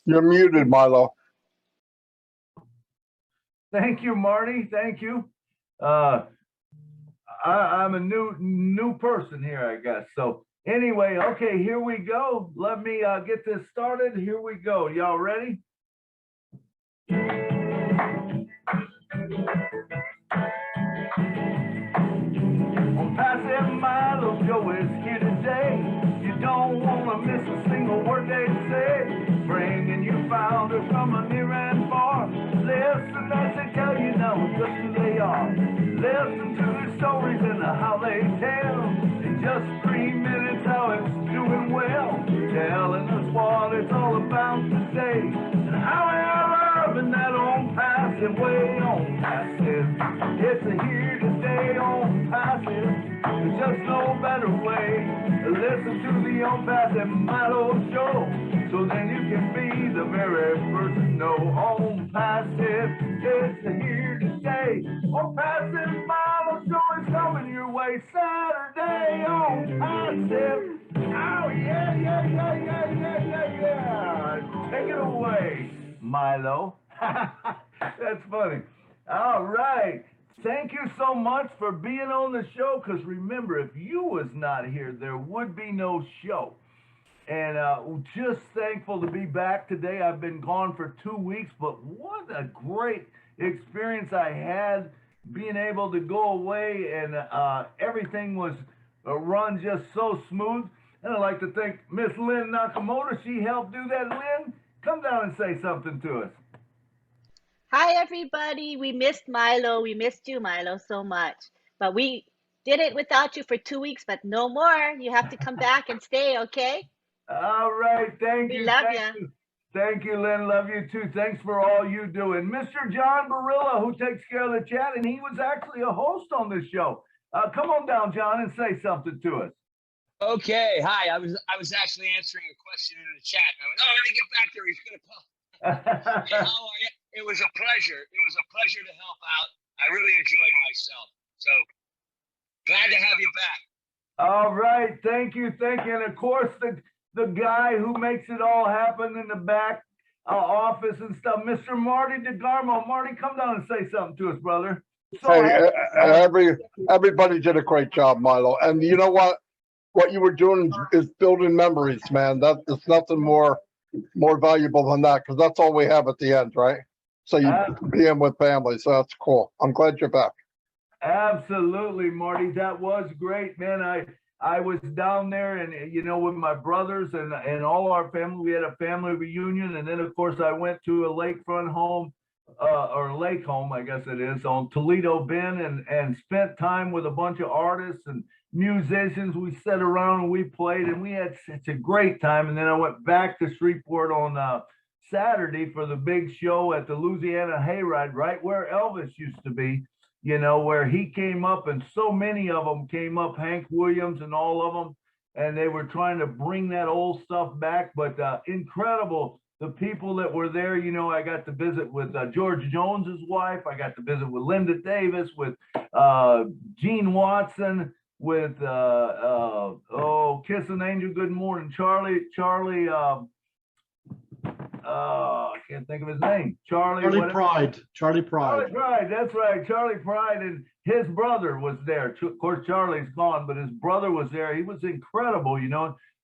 You're muted, Milo. Thank you, Marty. Thank you. I'm a new person here, I guess. So anyway, okay, here we go. Let me get this started. Here we go. Y'all ready? ONPASSIVE Milo Joe is here today. You don't want to miss a single word they say. Bringing you founders from a near and far. Listen as they tell you now just who they are. Listen to the stories and how they tell. In just 3 minutes how it's doing well. Telling us what it's all about today. And how we are loving that ONPASSIVE way. ONPASSIVE, it's a here today. ONPASSIVE, there's just no better way. Listen to the ONPASSIVE Milo show, so then you can be the very first to know. ONPASSIVE, it's here to stay. ONPASSIVE Milo show is coming your way Saturday. ONPASSIVE, oh yeah. Take it away, Milo. That's funny. All right. Thank you so much for being on the show, because remember, if you was not here, there would be no show. And just thankful to be back today. I've been gone for 2 weeks, but what a great experience I had being able to go away, and everything was run just so smooth. And I'd like to thank Miss Lynn Nakamoto. She helped do that. Lynn, come down and say something to us. Hi, everybody. We missed Milo. We missed you, Milo, so much. But we did it without you for 2 weeks, but no more. You have to come back and stay, okay? All right. Thank you. We love you. you. Thank you, Lynn. Love you too. Thanks for all you do. And Mr. John Barilla, who takes care of the chat, and he was actually a host on this show. Come on down, John, and say something to us. Okay. Hi. I was actually answering a question in the chat. I went, oh, let me get back there. He's going to call. Hey, how are you? It was a pleasure. It was a pleasure to help out. I really enjoyed myself. So glad to have you back. All right. Thank you. Thank you. And of course, the guy who makes it all happen in the back office and stuff, Mr. Marty DeGarmo. Marty, come down and say something to us, brother. So Hey, everybody did a great job, Milo. And you know what? What you were doing is building memories, man. There's nothing more valuable than that, because that's all we have at the end, right? So you be in with family, so that's cool. I'm glad you're back. Absolutely, Marty. That was great, man. I was down there, and with my brothers and all our family. We had a family reunion, and then of course I went to a lakefront home, or lake home, I guess it is, on Toledo Bend, and spent time with a bunch of artists and musicians. We sat around and we played, and we had such a great time. And then I went back to Shreveport on Saturday for the big show at the Louisiana Hayride, right where Elvis used to be, where he came up, and so many of them came up, Hank Williams and all of them, and they were trying to bring that old stuff back. But incredible, the people that were there. I got to visit with George Jones's wife. I got to visit with Linda Davis, with Gene Watson, with Kiss an Angel, Good Morning, Charlie, I can't think of his name. Charlie Pride. Charlie Pride. That's right. Charlie Pride, and his brother was there. Of course, Charlie's gone, but his brother was there. He was incredible,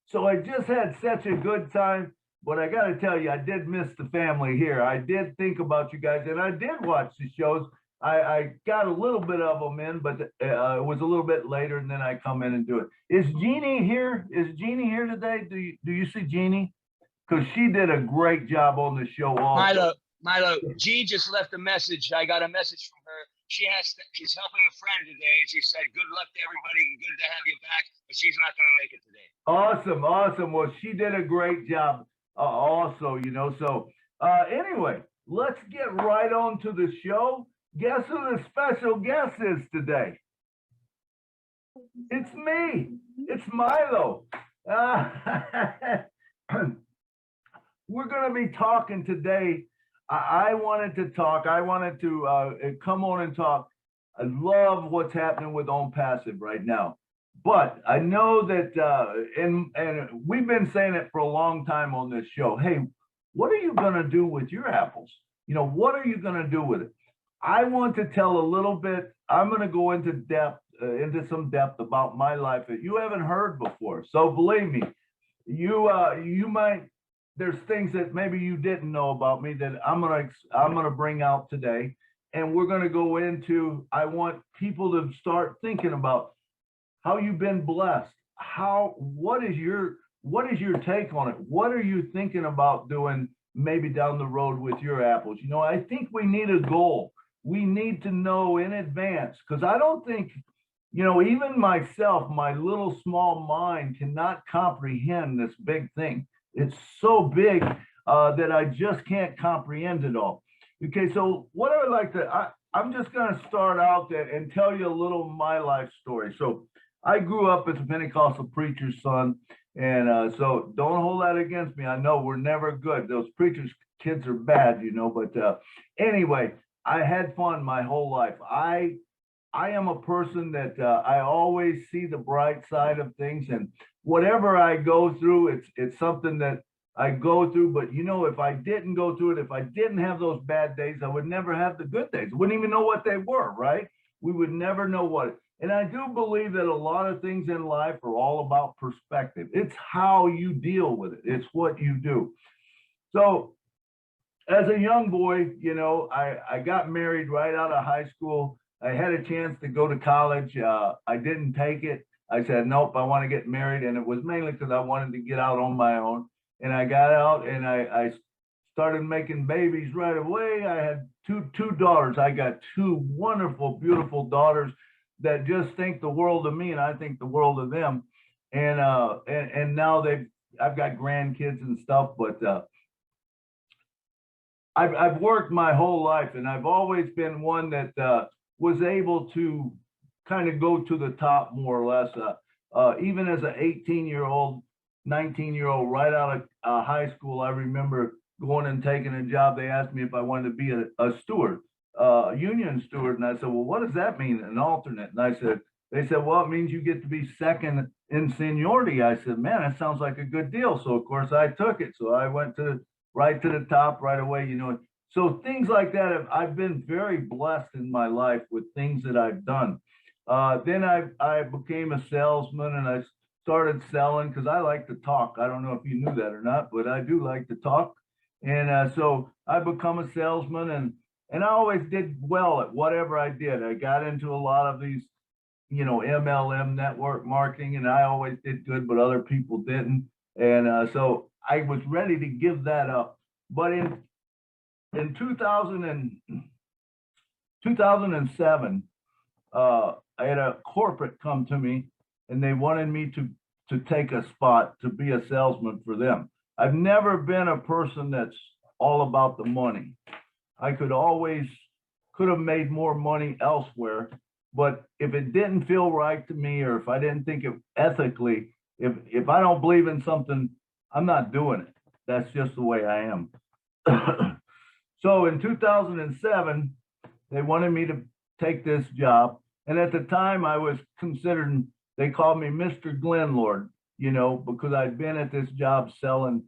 So I just had such a good time. But I got to tell you, I did miss the family here. I did think about you guys, and I did watch the shows. I got a little bit of them in, but it was a little bit later, and then I come in and do it. Is Jeannie here? Is Jeannie here today? Do you see Jeannie? Because she did a great job on the show also. Milo, Jean just left a message. I got a message from her. She's helping a friend today. She said, good luck to everybody and good to have you back, but she's not going to make it today. Awesome. Well, she did a great job also, So anyway, let's get right on to the show. Guess who the special guest is today? It's me. It's Milo. We're going to be talking today. I wanted to come on and talk. I love what's happening with ONPASSIVE right now. But I know that, and we've been saying it for a long time on this show. Hey, what are you going to do with your apples? You know, what are you going to do with it? I want to tell a little bit. I'm going to go into some depth about my life that you haven't heard before. So believe me, you might, there's things that maybe you didn't know about me that I'm gonna bring out today, and we're gonna go into. I want people to start thinking about how you've been blessed. What is your take on it? What are you thinking about doing maybe down the road with your apples? You know, I think we need a goal. We need to know in advance, because I don't think, you know, even myself, my little small mind cannot comprehend this big thing. It's so big that I just can't comprehend it all. Okay, so what I would like to, I'm just going to start out and tell you a little of my life story. So I grew up as a Pentecostal preacher's son, and so don't hold that against me. I know we're never good. Those preachers' kids are bad, you know, but anyway, I had fun my whole life. I am a person that I always see the bright side of things, and whatever I go through, it's something that I go through. But you know, if I didn't go through it, if I didn't have those bad days, I would never have the good days. I wouldn't even know what they were, right? We would never know what. And I do believe that a lot of things in life are all about perspective. It's how you deal with it. It's what you do. So as a young boy, you know, I got married right out of high school. I had a chance to go to college. I didn't take it. I said, nope, I want to get married. And it was mainly because I wanted to get out on my own. And I got out and I started making babies right away. I had two daughters. I got two wonderful, beautiful daughters that just think the world of me, and I think the world of them. And now I've got grandkids and stuff, but I've worked my whole life, and I've always been one that was able to kind of go to the top more or less. Even as an 18-year-old, 19-year-old, right out of high school, I remember going and taking a job. They asked me if I wanted to be a steward, a union steward, and I said, well, what does that mean, an alternate? And they said, well, it means you get to be second in seniority. I said, man, that sounds like a good deal. So of course I took it. So I went right to the top right away, you know. So things like that, I've been very blessed in my life with things that I've done. Then I became a salesman, and I started selling because I like to talk. I don't know if you knew that or not, but I do like to talk. And so I become a salesman, and I always did well at whatever I did. I got into a lot of these, you know, MLM, network marketing, and I always did good, but other people didn't. And so I was ready to give that up. But in 2007, I had a corporate come to me, and they wanted me to take a spot to be a salesman for them. I've never been a person that's all about the money. I could have made more money elsewhere, but if it didn't feel right to me, or if I didn't think it ethically, if I don't believe in something, I'm not doing it. That's just the way I am. So in 2007, they wanted me to take this job. And at the time I was considered, they called me Mr. Glenlord, you know, because I'd been at this job selling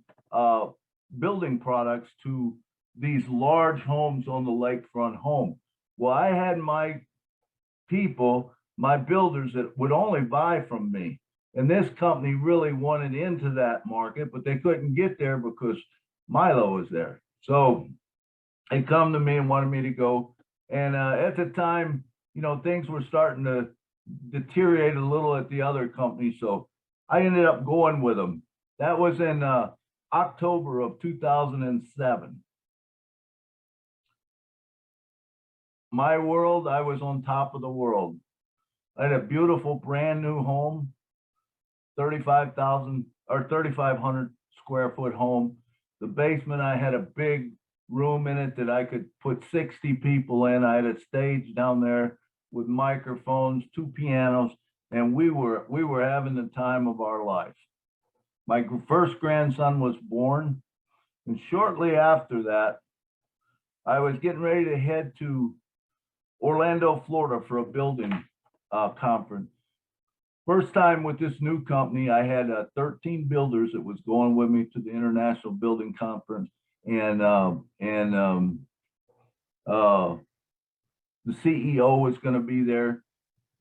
building products to these large homes on the lakefront home. Well, I had my people, my builders that would only buy from me. And this company really wanted into that market, but they couldn't get there because Milo was there. So they come to me and wanted me to go. And at the time, you know, things were starting to deteriorate a little at the other company. So I ended up going with them. That was in October of 2007. My world, I was on top of the world. I had a beautiful brand new home, 35,000 or 3,500 square foot home. The basement, I had a big room in it that I could put 60 people in. I had a stage down there with microphones, 2 pianos, and we were having the time of our life. My first grandson was born, and shortly after that, I was getting ready to head to Orlando, Florida for a building conference. First time with this new company, I had 13 builders that was going with me to the International Building Conference. the CEO was going to be there.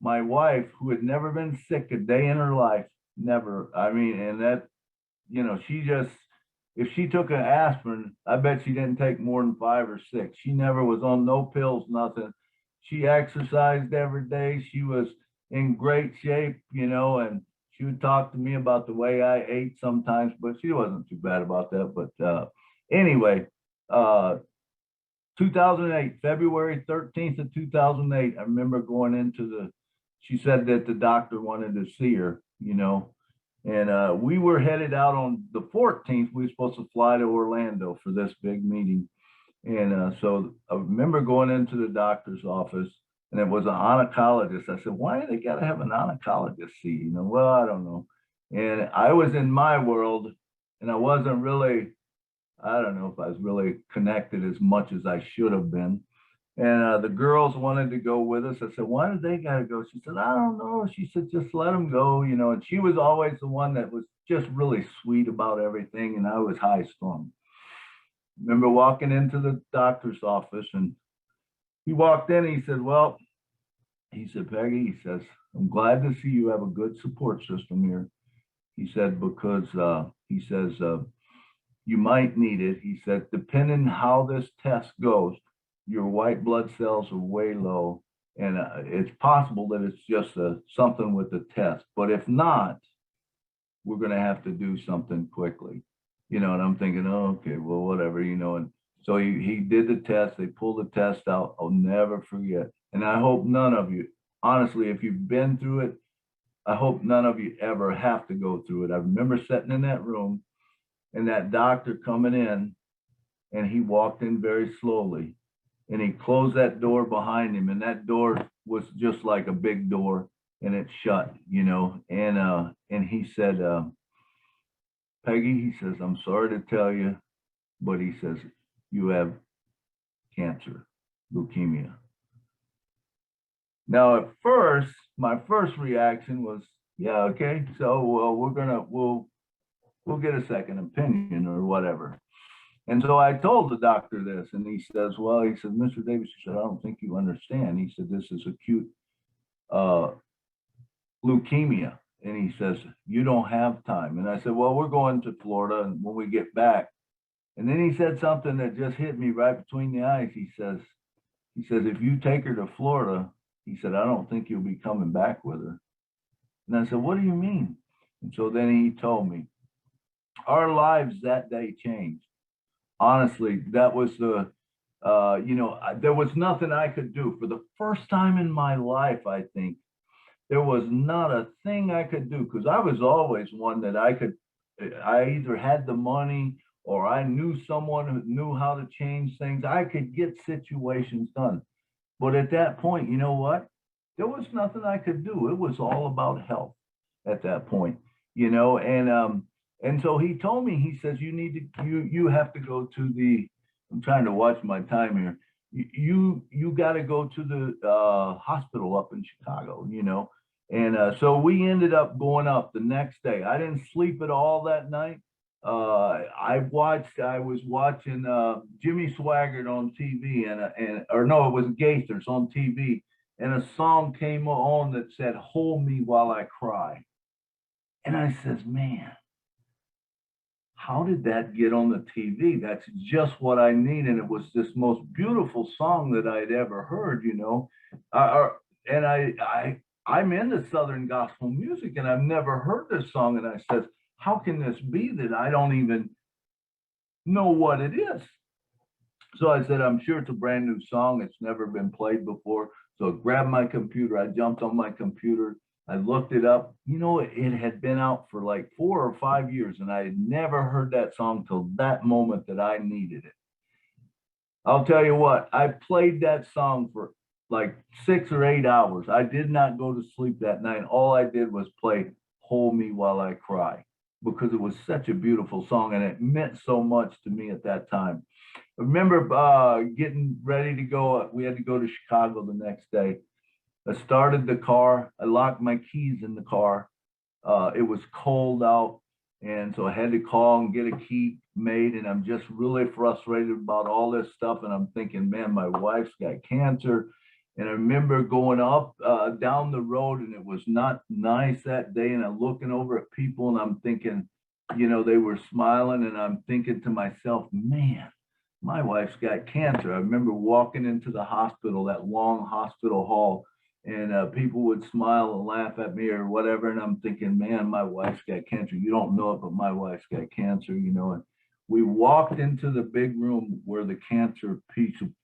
My wife, who had never been sick a day in her life, never. I mean, and that, you know, she just, if she took an aspirin, I bet she didn't take more than 5 or 6. She never was on no pills, nothing. She exercised every day. She was in great shape, you know, and she would talk to me about the way I ate sometimes, but she wasn't too bad about that. But anyway, 2008, February 13th of 2008, I remember going into she said that the doctor wanted to see her, you know, and we were headed out on the 14th. We were supposed to fly to Orlando for this big meeting. And so I remember going into the doctor's office, and it was an oncologist. I said, why do they got to have an oncologist see? You know, well, I don't know. And I was in my world, and I wasn't really, I don't know if I was really connected as much as I should have been. And the girls wanted to go with us. I said, why did they got to go? She said, I don't know. She said, just let them go, you know. And she was always the one that was just really sweet about everything, and I was high strung. Remember walking into the doctor's office, and he walked in, and he said, well, he said, Peggy, he says, I'm glad to see you have a good support system here. He said, because he says, you might need it. He said, depending how this test goes, your white blood cells are way low, and it's possible that it's just something with the test. But if not, we're going to have to do something quickly. You know, and I'm thinking, oh, okay, well, whatever, you know. And so he did the test. They pulled the test out. I'll never forget. And I hope none of you, honestly, if you've been through it, I hope none of you ever have to go through it. I remember sitting in that room and that doctor coming in, and he walked in very slowly, and he closed that door behind him, and that door was just like a big door, and it shut, you know. And he said, Peggy, he says, I'm sorry to tell you, but he says, you have cancer, leukemia. Now, at first, my first reaction was, yeah, okay, so well, we'll get a second opinion or whatever. And so I told the doctor this, and he says, well, he said, Mr. Davis, he said, I don't think you understand. He said, this is acute leukemia. And he says, you don't have time. And I said, well, we're going to Florida, and when we get back. And then he said something that just hit me right between the eyes. He says, if you take her to Florida, he said, I don't think you'll be coming back with her. And I said, what do you mean? And so then he told me, our lives that day changed. Honestly, that was the, you know, there was nothing I could do. For the first time in my life, I think, there was not a thing I could do, because I was always one that I either had the money or I knew someone who knew how to change things. I could get situations done. But at that point, you know what? There was nothing I could do. It was all about health at that point, you know. And so he told me, he says, you have to go to the, I'm trying to watch my time here. You got to go to the hospital up in Chicago, you know. And so we ended up going up the next day. I didn't sleep at all that night. I was watching Jimmy Swaggart on TV, or no, it was Gaithers on TV, and a song came on that said, "Hold Me While I Cry." And I says, man, how did that get on the TV? That's just what I need. And it was this most beautiful song that I'd ever heard, you know. And I'm into Southern gospel music, and I've never heard this song. And I says, how can this be that I don't even know what it is? So I said, I'm sure it's a brand new song. It's never been played before. So I grabbed my computer. I jumped on my computer. I looked it up. You know, it had been out for like 4 or 5 years, and I had never heard that song till that moment that I needed it. I'll tell you what, I played that song for like 6 or 8 hours. I did not go to sleep that night. All I did was play "Hold Me While I Cry," because it was such a beautiful song, and it meant so much to me at that time. I remember getting ready to go. We had to go to Chicago the next day. I started the car. I locked my keys in the car. It was cold out. And so I had to call and get a key made, and I'm just really frustrated about all this stuff. And I'm thinking, man, my wife's got cancer. And I remember going up down the road, and it was not nice that day. And I'm looking over at people, and I'm thinking, you know, they were smiling, and I'm thinking to myself, man, my wife's got cancer. I remember walking into the hospital, that long hospital hall, and people would smile and laugh at me or whatever. And I'm thinking, man, my wife's got cancer. You don't know it, but my wife's got cancer, you know. And we walked into the big room where the cancer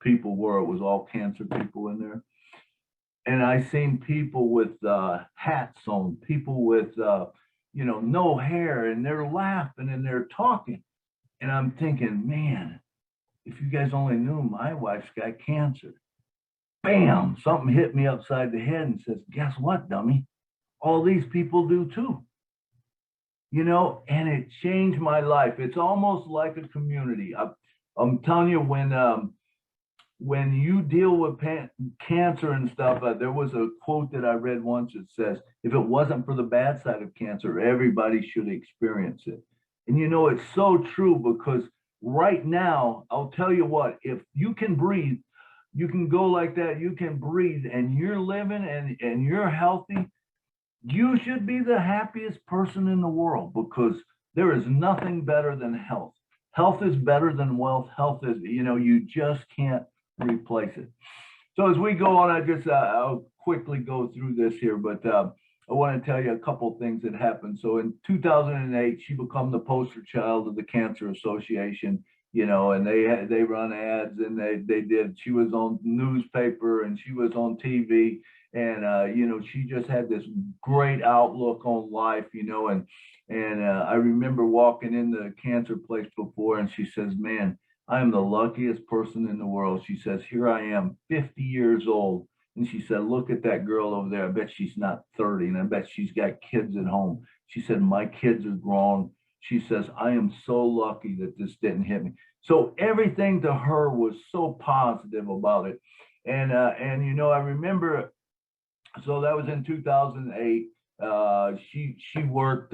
people were. It was all cancer people in there. And I seen people with hats on, people with, you know, no hair, and they're laughing and they're talking. And I'm thinking, man, if you guys only knew, my wife's got cancer. Bam, something hit me upside the head and says, guess what, dummy? All these people do too. You know, and it changed my life. It's almost like a community. I'm telling you, when you deal with cancer and stuff, there was a quote that I read once that says, if it wasn't for the bad side of cancer, everybody should experience it. And you know, it's so true, because right now, I'll tell you what, if you can breathe, you can go like that, you can breathe, and you're living and you're healthy, you should be the happiest person in the world, because there is nothing better than health. Health is better than wealth. Health is, you know, you just can't replace it. So as we go on, I'll quickly go through this here, but I want to tell you a couple things that happened. So in 2008, she became the poster child of the Cancer Association, you know, and they run ads, and they did. She was on newspaper and she was on TV, and you know, she just had this great outlook on life, you know, and I remember walking in the cancer place before, and she says, man, I am the luckiest person in the world. She says, here I am, 50 years old. And she said, look at that girl over there. I bet she's not 30, and I bet she's got kids at home. She said, my kids are grown. She says, I am so lucky that this didn't hit me. So everything to her was so positive about it. And you know, I remember, so that was in 2008. She worked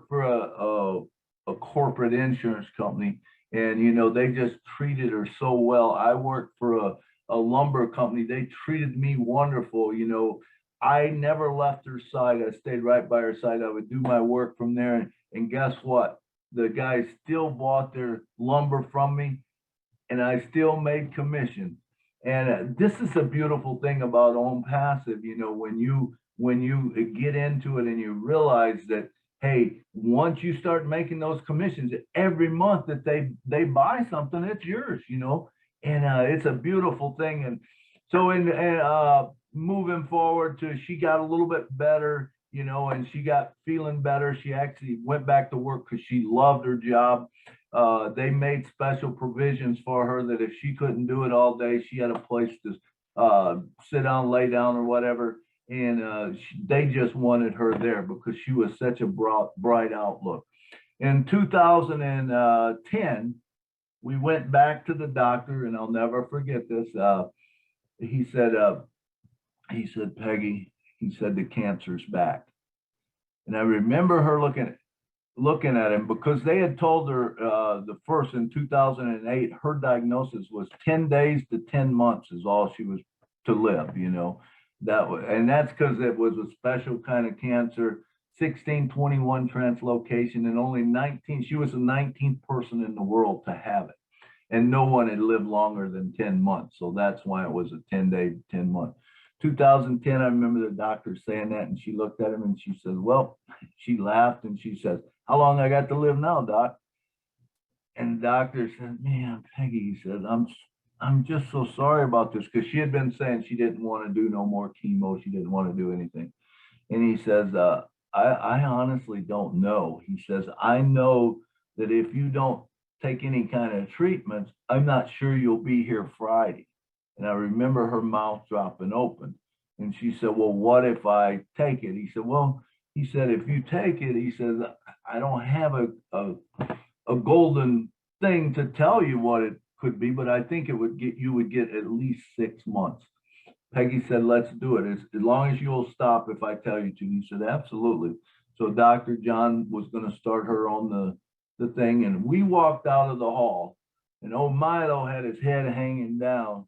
for a corporate insurance company, and you know, they just treated her so well. I worked for a lumber company. They treated me wonderful. You know, I never left her side. I stayed right by her side. I would do my work from there, and guess what? The guys still bought their lumber from me, and I still made commission. And this is a beautiful thing about ONPASSIVE. You know, when you get into it and you realize that, hey, once you start making those commissions every month that they buy something, it's yours, you know, and it's a beautiful thing. And so moving forward to, she got a little bit better, you know, and she got feeling better. She actually went back to work because she loved her job. They made special provisions for her that if she couldn't do it all day, she had a place to sit down, lay down, or whatever. And they just wanted her there because she was such a bright outlook. In 2010, we went back to the doctor, and I'll never forget this. He said, Peggy, he said, the cancer's back. And I remember her looking at him, because they had told her the first in 2008, her diagnosis was 10 days to 10 months is all she was to live, you know. And that's because it was a special kind of cancer, 1621 translocation, and only 19, she was the 19th person in the world to have it. And no one had lived longer than 10 months. So that's why it was a 10-day, 10-month. 2010, I remember the doctor saying that, and she looked at him and she said, well, she laughed and she says, how long I got to live now, doc? And the doctor said, man, Peggy, he said, I'm just so sorry about this, because she had been saying she didn't want to do no more chemo. She didn't want to do anything. And he says, I honestly don't know. He says, I know that if you don't take any kind of treatments, I'm not sure you'll be here Friday. And I remember her mouth dropping open. And she said, well, what if I take it? He said, well, he said, if you take it, he says, I don't have a golden thing to tell you what it could be, but I think you would get at least 6 months. Peggy said, let's do it. As long as you'll stop if I tell you to. He said, absolutely. So Dr. John was going to start her on the thing. And we walked out of the hall, and old Milo had his head hanging down.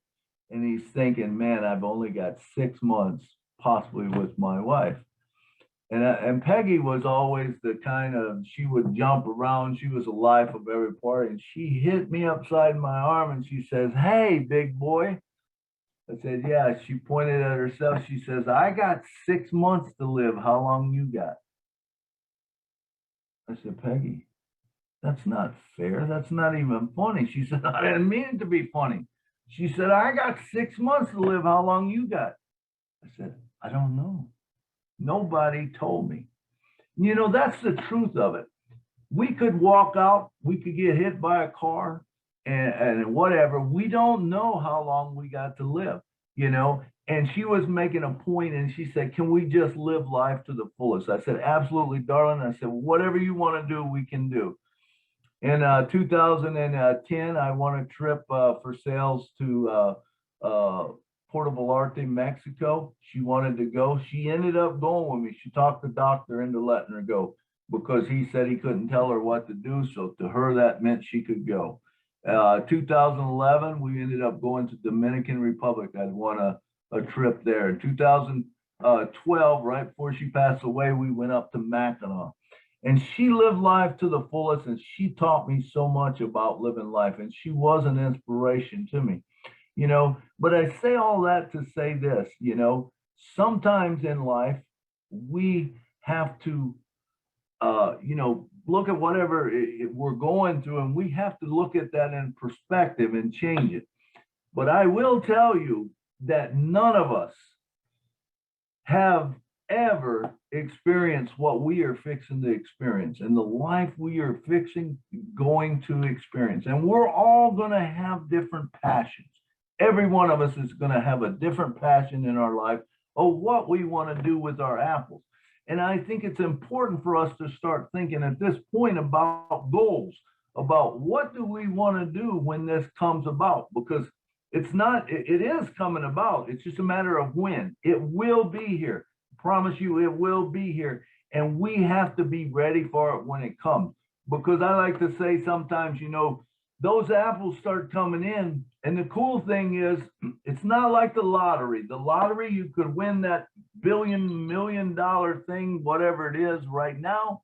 And he's thinking, man, I've only got 6 months possibly with my wife. And Peggy was always the kind of, she would jump around. She was the life of every party. And she hit me upside my arm and she says, hey, big boy. I said, yeah. She pointed at herself. She says, I got 6 months to live. How long you got? I said, Peggy, that's not fair. That's not even funny. She said, I didn't mean it to be funny. She said, I got 6 months to live. How long you got? I said, I don't know. Nobody told me. You know, that's the truth of it. We could walk out, we could get hit by a car and whatever. We don't know how long we got to live, you know. And she was making a point and she said, can we just live life to the fullest? I said, absolutely, darling. I said, whatever you want to do, we can do. In 2010, I won a trip for sales to Puerto Vallarta, Mexico. She wanted to go. She ended up going with me. She talked the doctor into letting her go because he said he couldn't tell her what to do. So to her, that meant she could go. 2011, we ended up going to Dominican Republic. I'd won a trip there. In 2012, right before she passed away, we went up to Mackinac. And she lived life to the fullest, and she taught me so much about living life, and she was an inspiration to me, you know. But I say all that to say this, you know, sometimes in life, we have to, you know, look at whatever we're going through, and we have to look at that in perspective and change it. But I will tell you that none of us have ever experience what we are fixing to experience and the life we are going to experience. And we're all going to have different passions. Every one of us is going to have a different passion in our life of what we want to do with our apples. And I think it's important for us to start thinking at this point about goals, about what do we want to do when this comes about, because it is coming about. It's just a matter of when. It will be here. Promise you it will be here, and we have to be ready for it when it comes. Because I like to say sometimes, you know, those apples start coming in, and the cool thing is it's not like the lottery. The lottery, you could win that $1 million thing, whatever it is right now,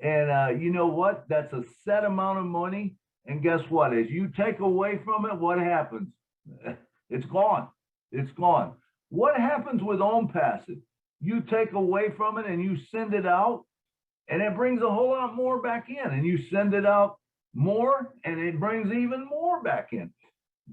and you know what, that's a set amount of money, and guess what, as you take away from it, what happens? It's gone. It's gone. What happens with ONPASSIVE? You take away from it and you send it out, and it brings a whole lot more back in, and you send it out more and it brings even more back in.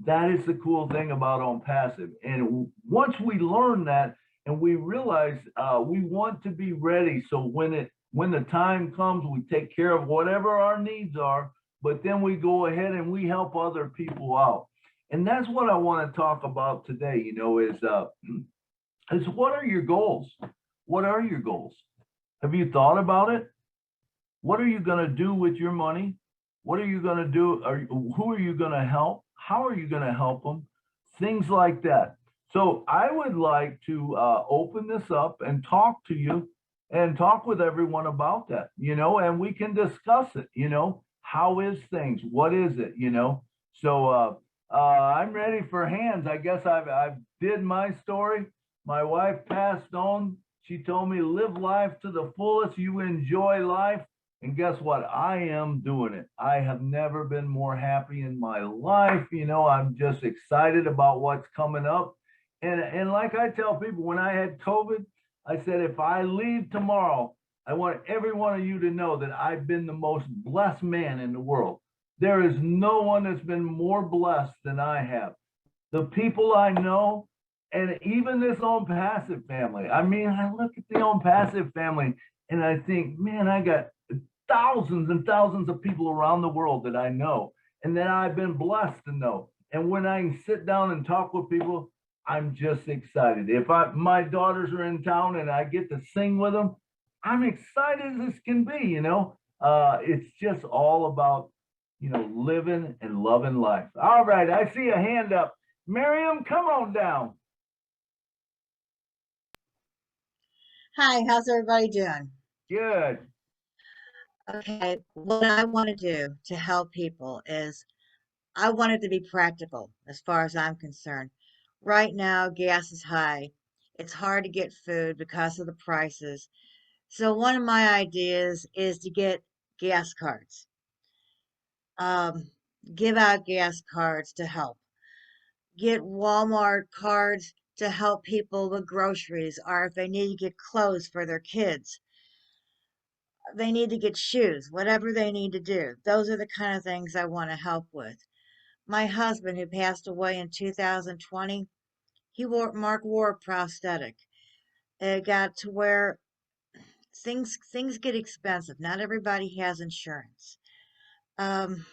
That is the cool thing about ONPASSIVE. And once we learn that and we realize we want to be ready, so when the time comes, we take care of whatever our needs are, but then we go ahead and we help other people out. And that's what I want to talk about today, you know, is what are your goals? What are your goals? Have you thought about it? What are you going to do with your money? What are you going to do? Who are you going to help? How are you going to help them? Things like that. So I would like to open this up and talk to you and talk with everyone about that, you know, and we can discuss it, you know, how is things? What is it, you know? So I'm ready for hands. I guess I've did my story. My wife passed on. She told me, live life to the fullest. You enjoy life. And guess what? I am doing it. I have never been more happy in my life. You know, I'm just excited about what's coming up. And like I tell people, when I had COVID, I said, if I leave tomorrow, I want every one of you to know that I've been the most blessed man in the world. There is no one that's been more blessed than I have. The people I know, and even this ONPASSIVE family. I mean, I look at the ONPASSIVE family and I think, man, I got thousands and thousands of people around the world that I know and that I've been blessed to know. And when I can sit down and talk with people, I'm just excited. If my daughters are in town and I get to sing with them, I'm excited as this can be, you know. It's just all about, you know, living and loving life. All right, I see a hand up. Miriam, come on down. Hi, how's everybody doing? Good. Okay, what I want to do to help people is I want it to be practical as far as I'm concerned. Right now, gas is high. It's hard to get food because of the prices. So one of my ideas is to get gas cards. Um, give out gas cards to help. Get Walmart cards to help people with groceries, or if they need to get clothes for their kids, they need to get shoes, whatever they need to do. Those are the kind of things I want to help with. My husband, who passed away in 2020, Mark wore a prosthetic. It got to where things get expensive. Not everybody has insurance. Um,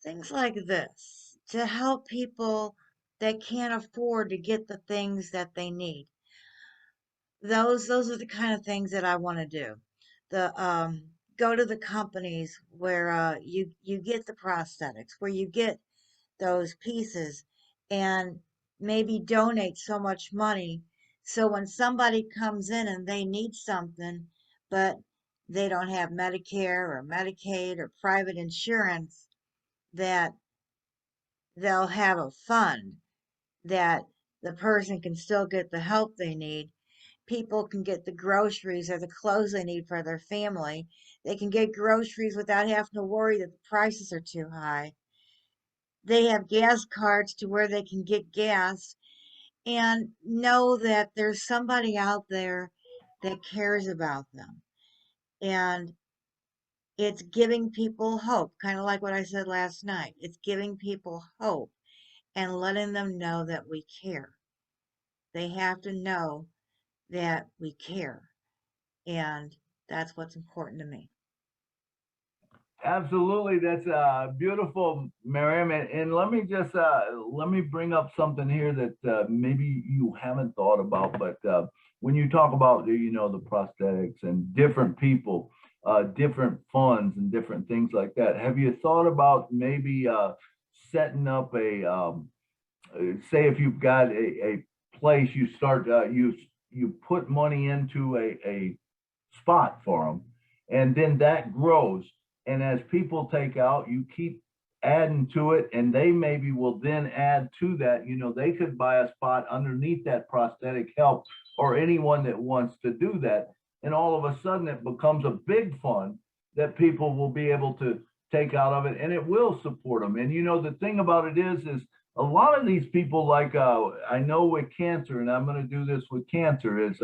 things like this to help people that can't afford to get the things that they need. Those are the kind of things that I want to do. The Go to the companies where you get the prosthetics, where you get those pieces, and maybe donate so much money so when somebody comes in and they need something, but they don't have Medicare or Medicaid or private insurance, that they'll have a fund that the person can still get the help they need. People can get the groceries or the clothes they need for their family. They can get groceries without having to worry that the prices are too high. They have gas cards to where they can get gas and know that there's somebody out there that cares about them. And it's giving people hope, kind of like what I said last night. It's giving people hope and letting them know that we care. They have to know that we care. And that's what's important to me. Absolutely, that's beautiful, Miriam. And let me just let me bring up something here that maybe you haven't thought about. But when you talk about the prosthetics and different people, different funds and different things like that, have you thought about maybe setting up a say if you've got a place, you start you put money into a spot for them, and then that grows. And as people take out, you keep adding to it, and they maybe will then add to that. They could buy a spot underneath that prosthetic help, or anyone that wants to do that. And all of a sudden, it becomes a big fund that people will be able to take out of it, and it will support them. And the thing about it is a lot of these people, like I know with cancer, and I'm going to do this with cancer, is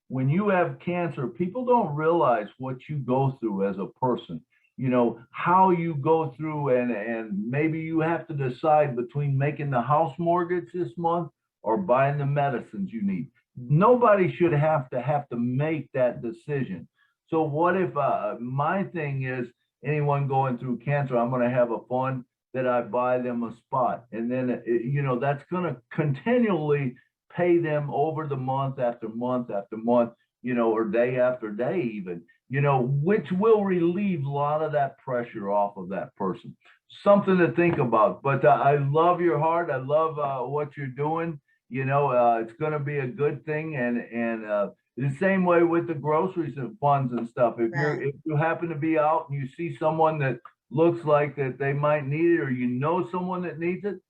when you have cancer, people don't realize what you go through as a person, how you go through, and maybe you have to decide between making the house mortgage this month or buying the medicines you need. Nobody should have to make that decision. So what if my thing is anyone going through cancer, I'm going to have a fund that I buy them a spot, and then that's going to continually pay them over the month after month after month, or day after day even, which will relieve a lot of that pressure off of that person. Something to think about. But I love your heart. I love what you're doing. It's going to be a good thing. And the same way with the groceries and funds and stuff. If you happen to be out and you see someone that looks like that they might need it, or someone that needs it,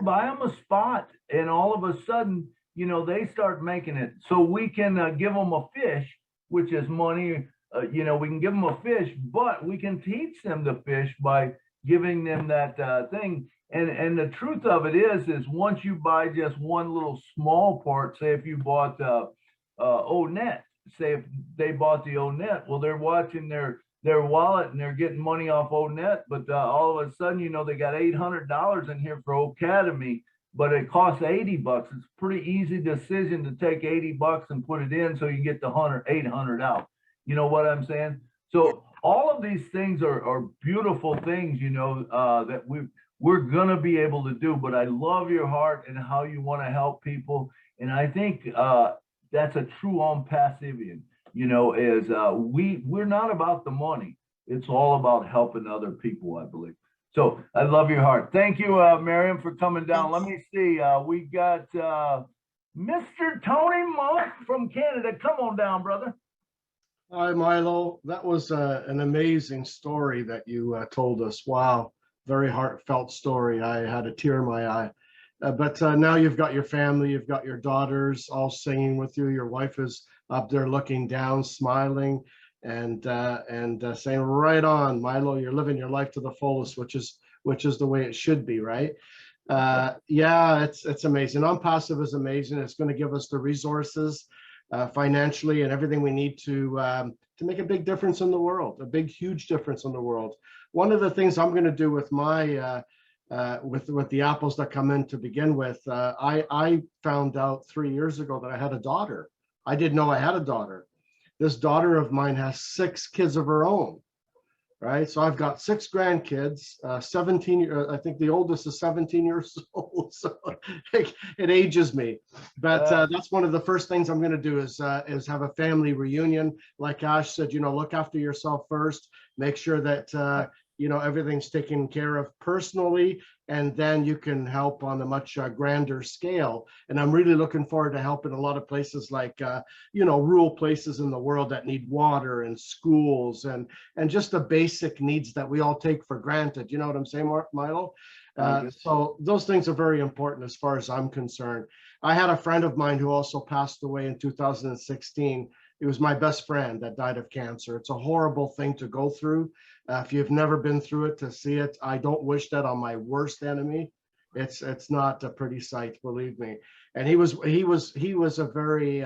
buy them a spot, and all of a sudden, they start making it. So we can give them a fish, which is money. We can give them a fish, but we can teach them to fish by giving them that thing. And the truth of it is once you buy just one little small part, say if you bought ONET, say if they bought the ONET, well, they're watching their wallet and they're getting money off ONET, but all of a sudden, they got $800 in here for Academy, but it costs $80. It's a pretty easy decision to take $80 and put it in so you get the 800 out. You know what I'm saying? So all of these things are beautiful things, that we're going to be able to do. But I love your heart and how you want to help people. And I think that's a true ONPASSIVEian, is we're not about the money. It's all about helping other people, I believe. So I love your heart. Thank you, Miriam, for coming down. Let me see. We got Mr. Tony Monk from Canada. Come on down, brother. Hi, Milo. That was an amazing story that you told us. Wow, very heartfelt story. I had a tear in my eye. But now you've got your family, you've got your daughters all singing with you. Your wife is up there looking down, smiling, and saying, "Right on, Milo. You're living your life to the fullest," which is the way it should be, right? Yeah, it's amazing. ONPASSIVE is amazing. It's going to give us the resources financially and everything we need to make a big difference in the world, a big, huge difference in the world. One of the things I'm going to do with my with the apples that come in to begin with, I found out 3 years ago that I had a daughter. I didn't know I had a daughter. This daughter of mine has 6 kids of her own. Right, so I've got 6 grandkids. 17, I think the oldest is 17 years old, so it ages me. But that's one of the first things I'm going to do is have a family reunion. Like Ash said, look after yourself first. Make sure that everything's taken care of personally, and then you can help on a much grander scale. And I'm really looking forward to helping a lot of places like rural places in the world that need water and schools and just the basic needs that we all take for granted. You know what I'm saying, Milo? So those things are very important as far as I'm concerned. I had a friend of mine who also passed away in 2016. It was my best friend that died of cancer. It's a horrible thing to go through. If you've never been through it, to see it, I don't wish that on my worst enemy. It's not a pretty sight, believe me. And he was a very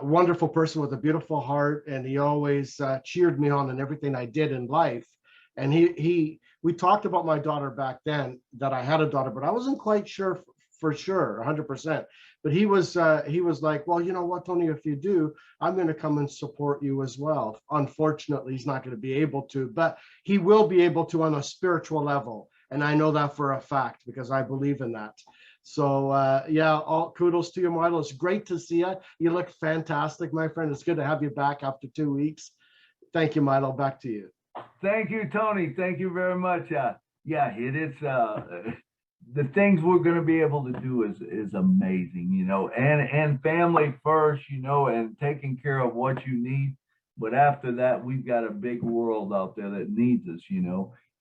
wonderful person with a beautiful heart, and he always cheered me on in everything I did in life. And we talked about my daughter back then, that I had a daughter, but I wasn't quite sure for sure, 100%. But he was like, well, you know what, Tony, if you do, I'm going to come and support you as well. Unfortunately, he's not going to be able to, but he will be able to on a spiritual level. And I know that for a fact because I believe in that. So yeah, all kudos to you, Milo. It's great to see you. You look fantastic, my friend. It's good to have you back after 2 weeks. Thank you, Milo. Back to you. Thank you, Tony. Thank you very much. Yeah, it is. The things we're going to be able to do is amazing, and family first, and taking care of what you need. But after that, we've got a big world out there that needs us,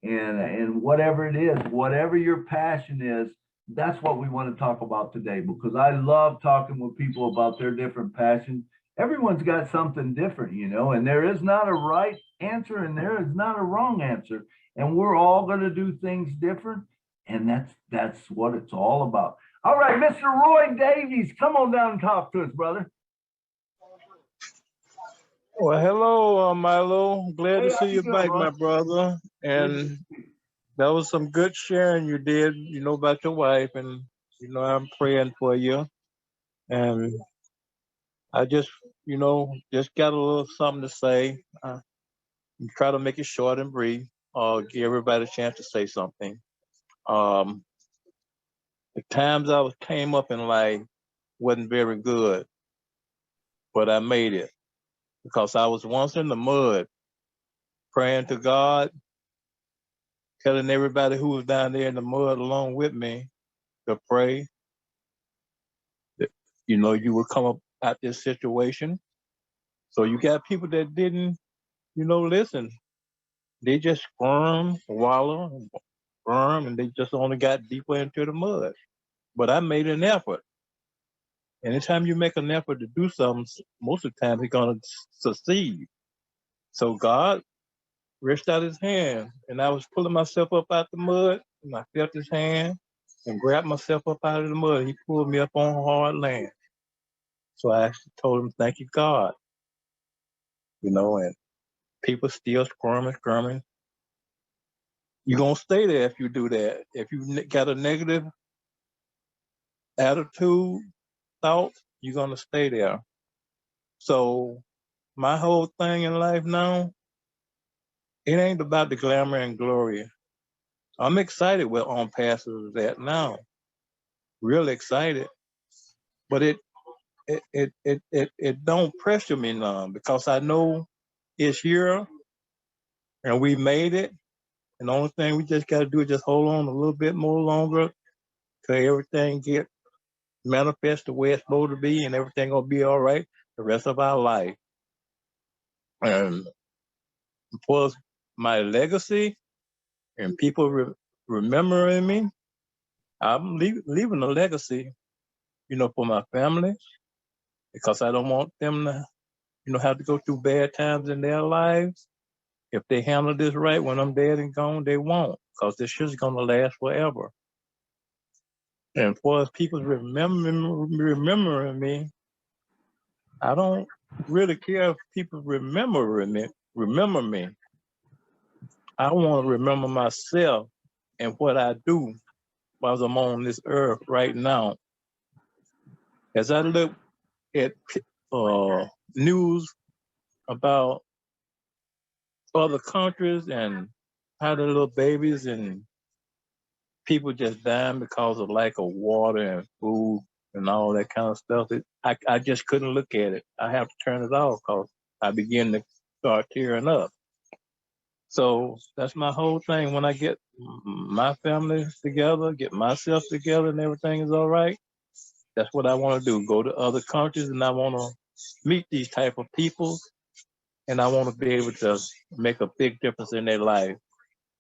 and whatever it is, whatever your passion is, that's what we want to talk about today, because I love talking with people about their different passions. Everyone's got something different, and there is not a right answer and there is not a wrong answer. And we're all going to do things different. And that's what it's all about. All right, Mr. Roy Davies, come on down and talk to us, brother. Well, hello, Milo. Glad to see you back, bro? my brother. And that was some good sharing you did, about your wife. And, I'm praying for you. And I just, just got a little something to say. Try to make it short and brief. Give everybody a chance to say something. The times I came up in life wasn't very good, but I made it because I was once in the mud, praying to God, telling everybody who was down there in the mud along with me to pray that, you would come up out this situation. So you got people that didn't, listen. They just squirm, wallow, squirm, and they just only got deeper into the mud. But I made an effort. Anytime you make an effort to do something, most of the time you're going to succeed. So God reached out his hand, and I was pulling myself up out the mud, and I felt his hand and grabbed myself up out of the mud. He pulled me up on hard land. So I actually told him, thank you, God. And people still squirming. You're going to stay there if you do that. If you got a negative attitude, thought, you're going to stay there. So my whole thing in life now, it ain't about the glamour and glory. I'm excited where ONPASSIVE is at now. Real excited. But it don't pressure me none because I know it's here and we made it. And the only thing we just got to do is just hold on a little bit more longer till everything get manifest the way it's supposed to be, and everything gonna be all right the rest of our life. And for my legacy and people remembering me, I'm leaving a legacy, for my family, because I don't want them to, have to go through bad times in their lives. If they handle this right when I'm dead and gone, they won't, because this shit's gonna last forever. And for us people remembering me, I don't really care if people remember me. I want to remember myself and what I do while I'm on this earth right now. As I look at news about other countries and how the little babies and people just dying because of lack of water and food and all that kind of stuff, I just couldn't look at it. I have to turn it off because I begin to start tearing up. So that's my whole thing. When I get my family together, get myself together and everything is all right, that's what I want to do. Go to other countries and I want to meet these type of people, and I want to be able to make a big difference in their life.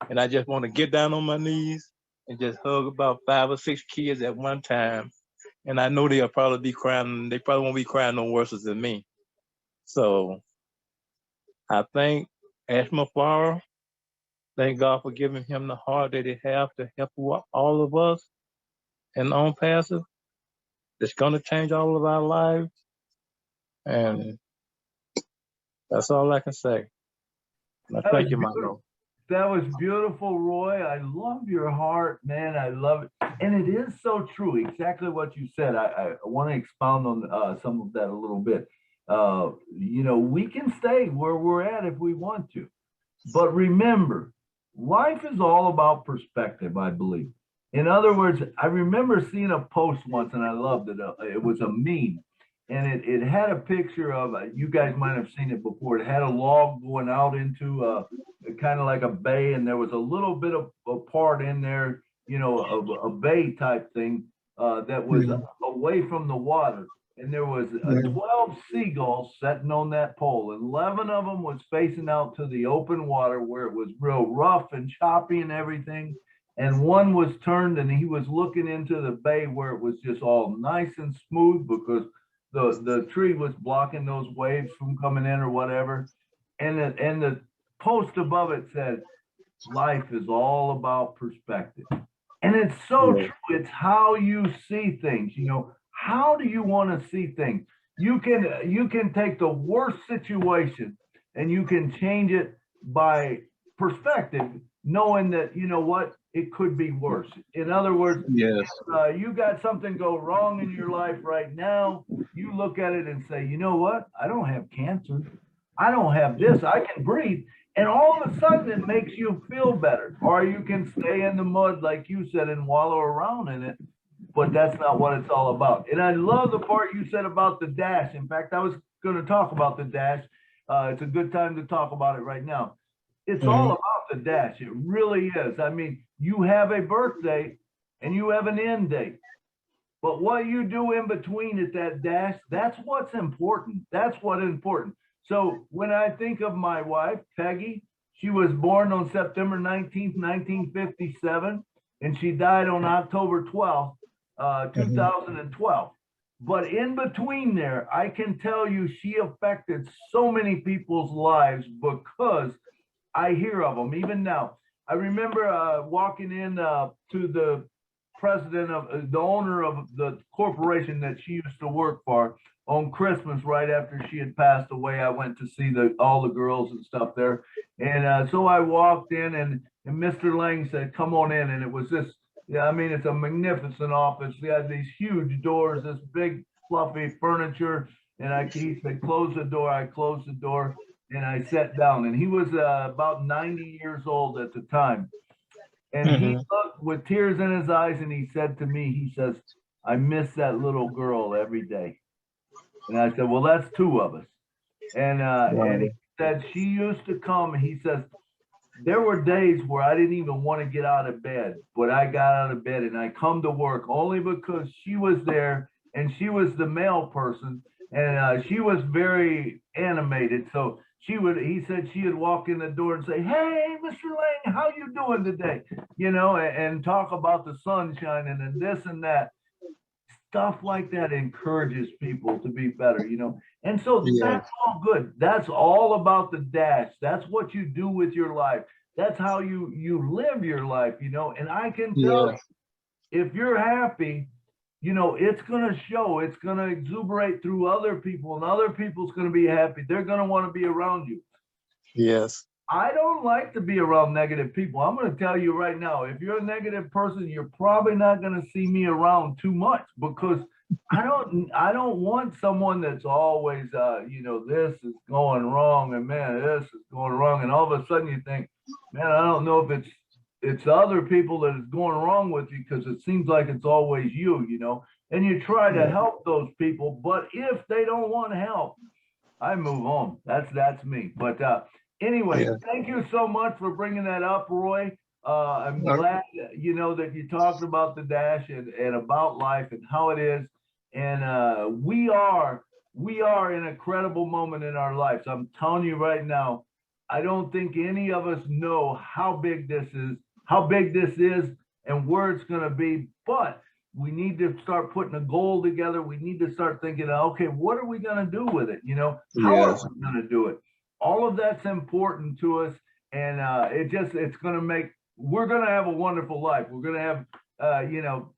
And I just want to get down on my knees and just hug about 5 or 6 kids at one time. And I know they'll probably be crying. They probably won't be crying no worse than me. So I thank Ashma. Thank God for giving him the heart that he have to help all of us and ONPASSIVE. It's going to change all of our lives. And that's all I can say. Thank you, Milo. That was beautiful, Roy. I love your heart, man. I love it. And it is so true, exactly what you said. I want to expound on some of that a little bit. We can stay where we're at if we want to. But remember, life is all about perspective, I believe. In other words, I remember seeing a post once and I loved it. It was a meme. And it had a picture of, you guys might have seen it before. It had a log going out into kind of like a bay, and there was a little bit of a part in there, of a bay type thing that was away from the water. And there was 12 seagulls sitting on that pole, and 11 of them was facing out to the open water where it was real rough and choppy and everything. And one was turned and he was looking into the bay where it was just all nice and smooth because the tree was blocking those waves from coming in or whatever. And the post above it said, life is all about perspective. And it's so true. It's how you see things. How do you want to see things? You can take the worst situation and you can change it by perspective, knowing that, it could be worse. In other words, yes, you got something go wrong in your life right now, you look at it and say, you know what? I don't have cancer. I don't have this. I can breathe. And all of a sudden it makes you feel better. Or you can stay in the mud, like you said, and wallow around in it. But that's not what it's all about. And I love the part you said about the dash. In fact, I was going to talk about the dash. It's a good time to talk about it right now. It's all about the dash. It really is. I mean, you have a birthday and you have an end date. But what you do in between at that dash, that's what's important. That's what's important. So when I think of my wife, Peggy, she was born on September 19th, 1957, and she died on October 12th, 2012. But in between there, I can tell you she affected so many people's lives because I hear of them even now. I remember walking in to the president of the owner of the corporation that she used to work for on Christmas right after she had passed away. I went to see all the girls and stuff there. And so I walked in and Mr. Lang said, come on in. And it was this, it's a magnificent office. They had these huge doors, this big fluffy furniture. And he said, close the door. I closed the door and I sat down. And he was about 90 years old at the time. And he looked with tears in his eyes and he said to me, he says, I miss that little girl every day. And I said, well, that's 2 of us. And he said, she used to come. He says, there were days where I didn't even want to get out of bed, but I got out of bed and I come to work only because she was there, and she was the male person, and she was very animated. So he said she'd walk in the door and say, "Hey, Mr. Lang, how you doing today?" You know, and talk about the sunshine and this and that. Stuff like that encourages people to be better, you know. And so Yeah. that's all good. That's all about the dash. That's what you do with your life. That's how you live your life, you know. And I can tell Yeah. you, if you're happy, you know, it's going to show. It's going to exuberate through other people, and other people's going to be happy. They're going to want to be around you. Yes. I don't like to be around negative people. I'm going to tell you right now, if you're a negative person, you're probably not going to see me around too much, because I don't want someone that's always, you know, this is going wrong, and man, this is going wrong. And all of a sudden you think, man, I don't know if it's other people that is going wrong with you, because it seems like it's always you, you know, and you try to help those people. But if they don't want help, I move on. That's me. But anyway, Yeah. thank you so much for bringing that up, Roy. I'm All right. glad, you know, that you talked about the dash and about life and how it is. And we are in a credible moment in our lives. I'm telling you right now, I don't think any of us know how big this is, and where it's going to be. But we need to start putting a goal together. We need to start thinking, okay, what are we going to do with it? You know, how Yes. are we going to do it? All of that's important to us, and it's going to make. We're going to have a wonderful life. We're going to have, you know,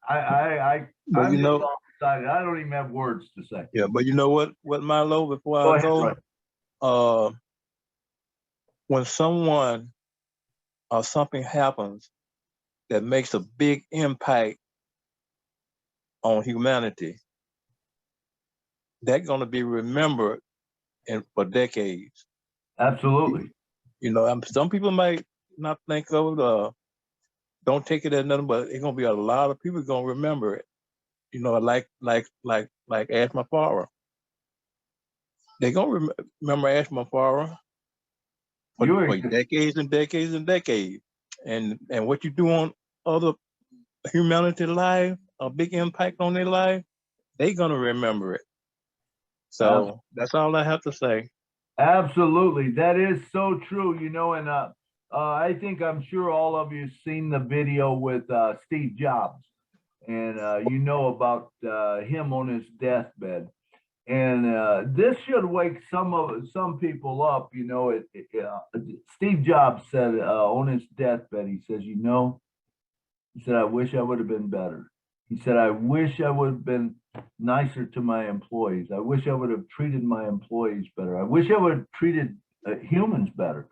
I'm But you just know, all excited. I don't even have words to say. yeah, but you know what, Milo, before Go I ahead, go, Roy. when someone or something happens that makes a big impact on humanity, that's going to be remembered for decades. Absolutely. You know, some people might not think of it, don't take it as nothing, but it's going to be a lot of people going to remember it. You know, like Ashma Farah. They're going to remember Ashma Farah for decades and decades and decades. And what you do on other humanity life, a big impact on their life, they're going to remember it. So that's all I have to say. Absolutely. That is so true, you know, and I'm sure all of you seen the video with Steve Jobs, and you know about him on his deathbed. And this should wake some people up, you know. Steve Jobs said on his deathbed, he says, you know, he said, I wish I would have been better. He said, I wish I would have been nicer to my employees. I wish I would have treated my employees better. I wish I would have treated humans better.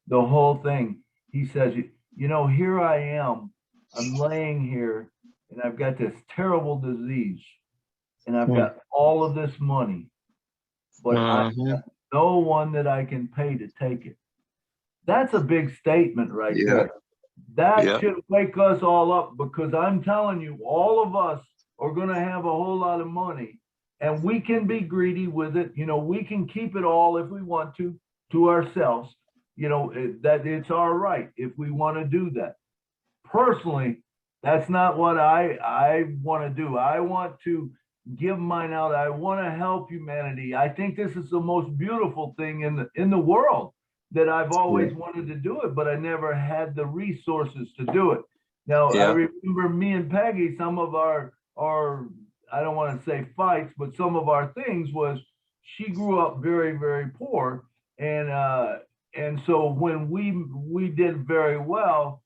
The whole thing. He says, you know, here I am. I'm laying here, and I've got this terrible disease, and I've got all of this money, but I have no one that I can pay to take it. That's a big statement right there. That should wake us all up, because I'm telling you, all of us are going to have a whole lot of money, and we can be greedy with it. You know, we can keep it all if we want to ourselves. You know, that it's our right if we want to do that. Personally, that's not what I want to do. I want to give mine out. I want to help humanity. I think this is the most beautiful thing in the world, that I've always wanted to do it, but I never had the resources to do it. Now, I remember me and Peggy, some of our I don't want to say fights, but some of our things was, she grew up very, very poor, and so when we did very well,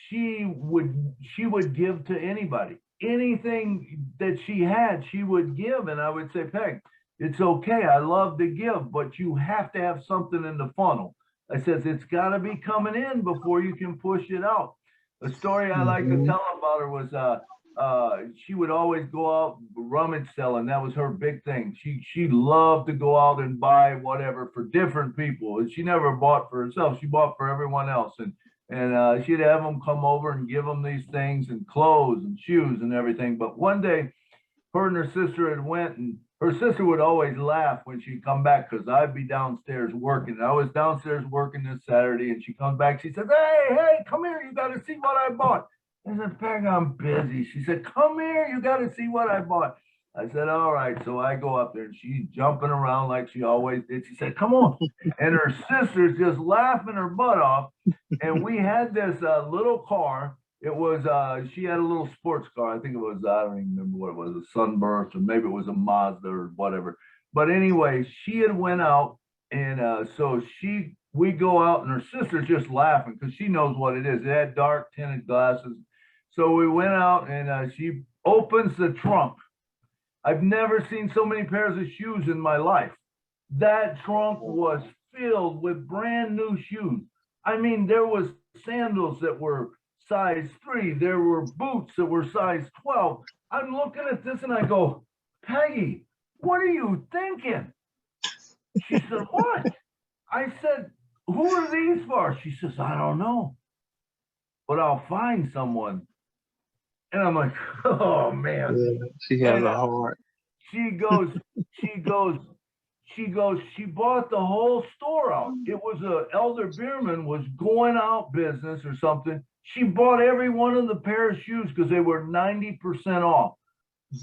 she would give to anybody. Anything that she had, she would give. And I would say, Peg, it's okay. I love to give, but you have to have something in the funnel. I says, it's got to be coming in before you can push it out. A story I like to tell about her was she would always go out rummage selling. That was her big thing. She loved to go out and buy whatever for different people. And she never bought for herself. She bought for everyone else. And she'd have them come over and give them these things and clothes and shoes and everything. But one day, her and her sister had went, and her sister would always laugh when she'd come back because I'd be downstairs working. I was downstairs working this Saturday, and she comes back. She says, hey, come here. You got to see what I bought. I said, Peg, I'm busy. She said, come here. You got to see what I bought. I said, all right. So I go up there, and she's jumping around like she always did. She said, come on. And her sister's just laughing her butt off. And we had this little car. It was, she had a little sports car. I think it was, I don't even remember what it was, a Sunburst, or maybe it was a Mazda or whatever. But anyway, she had went out, and so we go out, and her sister's just laughing because she knows what it is. It had dark tinted glasses. So we went out, and she opens the trunk. I've never seen so many pairs of shoes in my life. That trunk was filled with brand new shoes. I mean, there was sandals that were size 3. There were boots that were size 12. I'm looking at this and I go, Peggy, what are you thinking? She said, what? I said, who are these for? She says, I don't know, but I'll find someone. And I'm like, oh man. Yeah, she has a heart. She bought the whole store out. It was Elder Bierman was going out business or something. She bought every one of the pair of shoes because they were 90% off.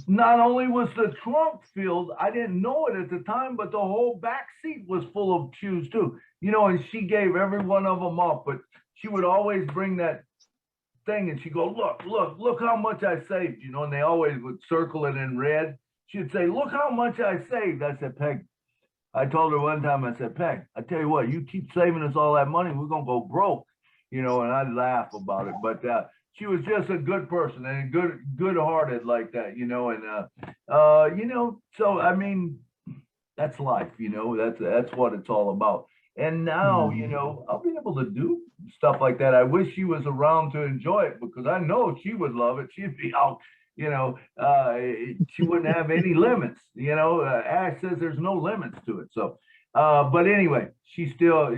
Not only was the trunk filled, I didn't know it at the time, but the whole back seat was full of shoes too. You know, and she gave every one of them up, but she would always bring that thing and she'd go, look how much I saved, you know, and they always would circle it in red. She'd say, look how much I saved. I said, Peg, I told her one time, I said, Peg, I tell you what, you keep saving us all that money, we're going to go broke, you know, and I'd laugh about it. But she was just a good person and good-hearted like that, you know, and, you know, so, I mean, that's life, you know, that's what it's all about. And now, you know, I'll be able to do stuff like that. I wish she was around to enjoy it because I know she would love it. She'd be out, you know, she wouldn't have any limits, you know. Ash says there's no limits to it. So, but anyway, she's still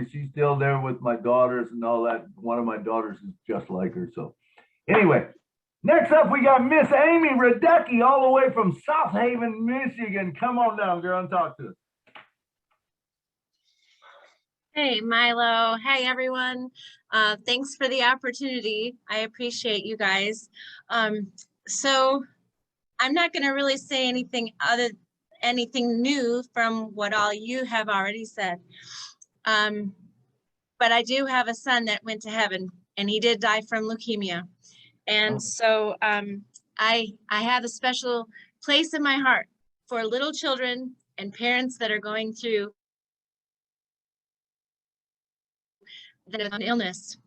there with my daughters and all that. One of my daughters is just like her. So anyway, next up, we got Miss Amy Radecki all the way from South Haven, Michigan. Come on down, girl, and talk to us. Hey, Milo. Hey, everyone. Thanks for the opportunity. I appreciate you guys. So I'm not going to really say anything new from what all you have already said. But I do have a son that went to heaven, and he did die from leukemia. And so I have a special place in my heart for little children and parents that are going through an illness.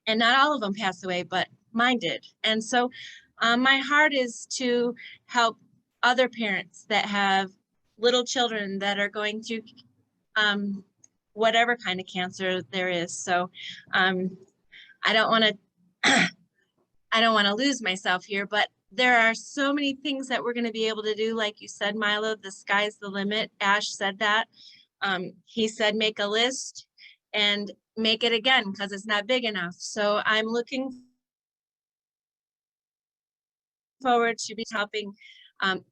And not all of them pass away, but mine did. And so my heart is to help other parents that have little children that are going through whatever kind of cancer there is. So I don't want to lose myself here, but there are so many things that we're going to be able to do. Like you said, Milo, the sky's the limit. Ash said that. He said, make a list and make it again because it's not big enough. So I'm looking forward to be helping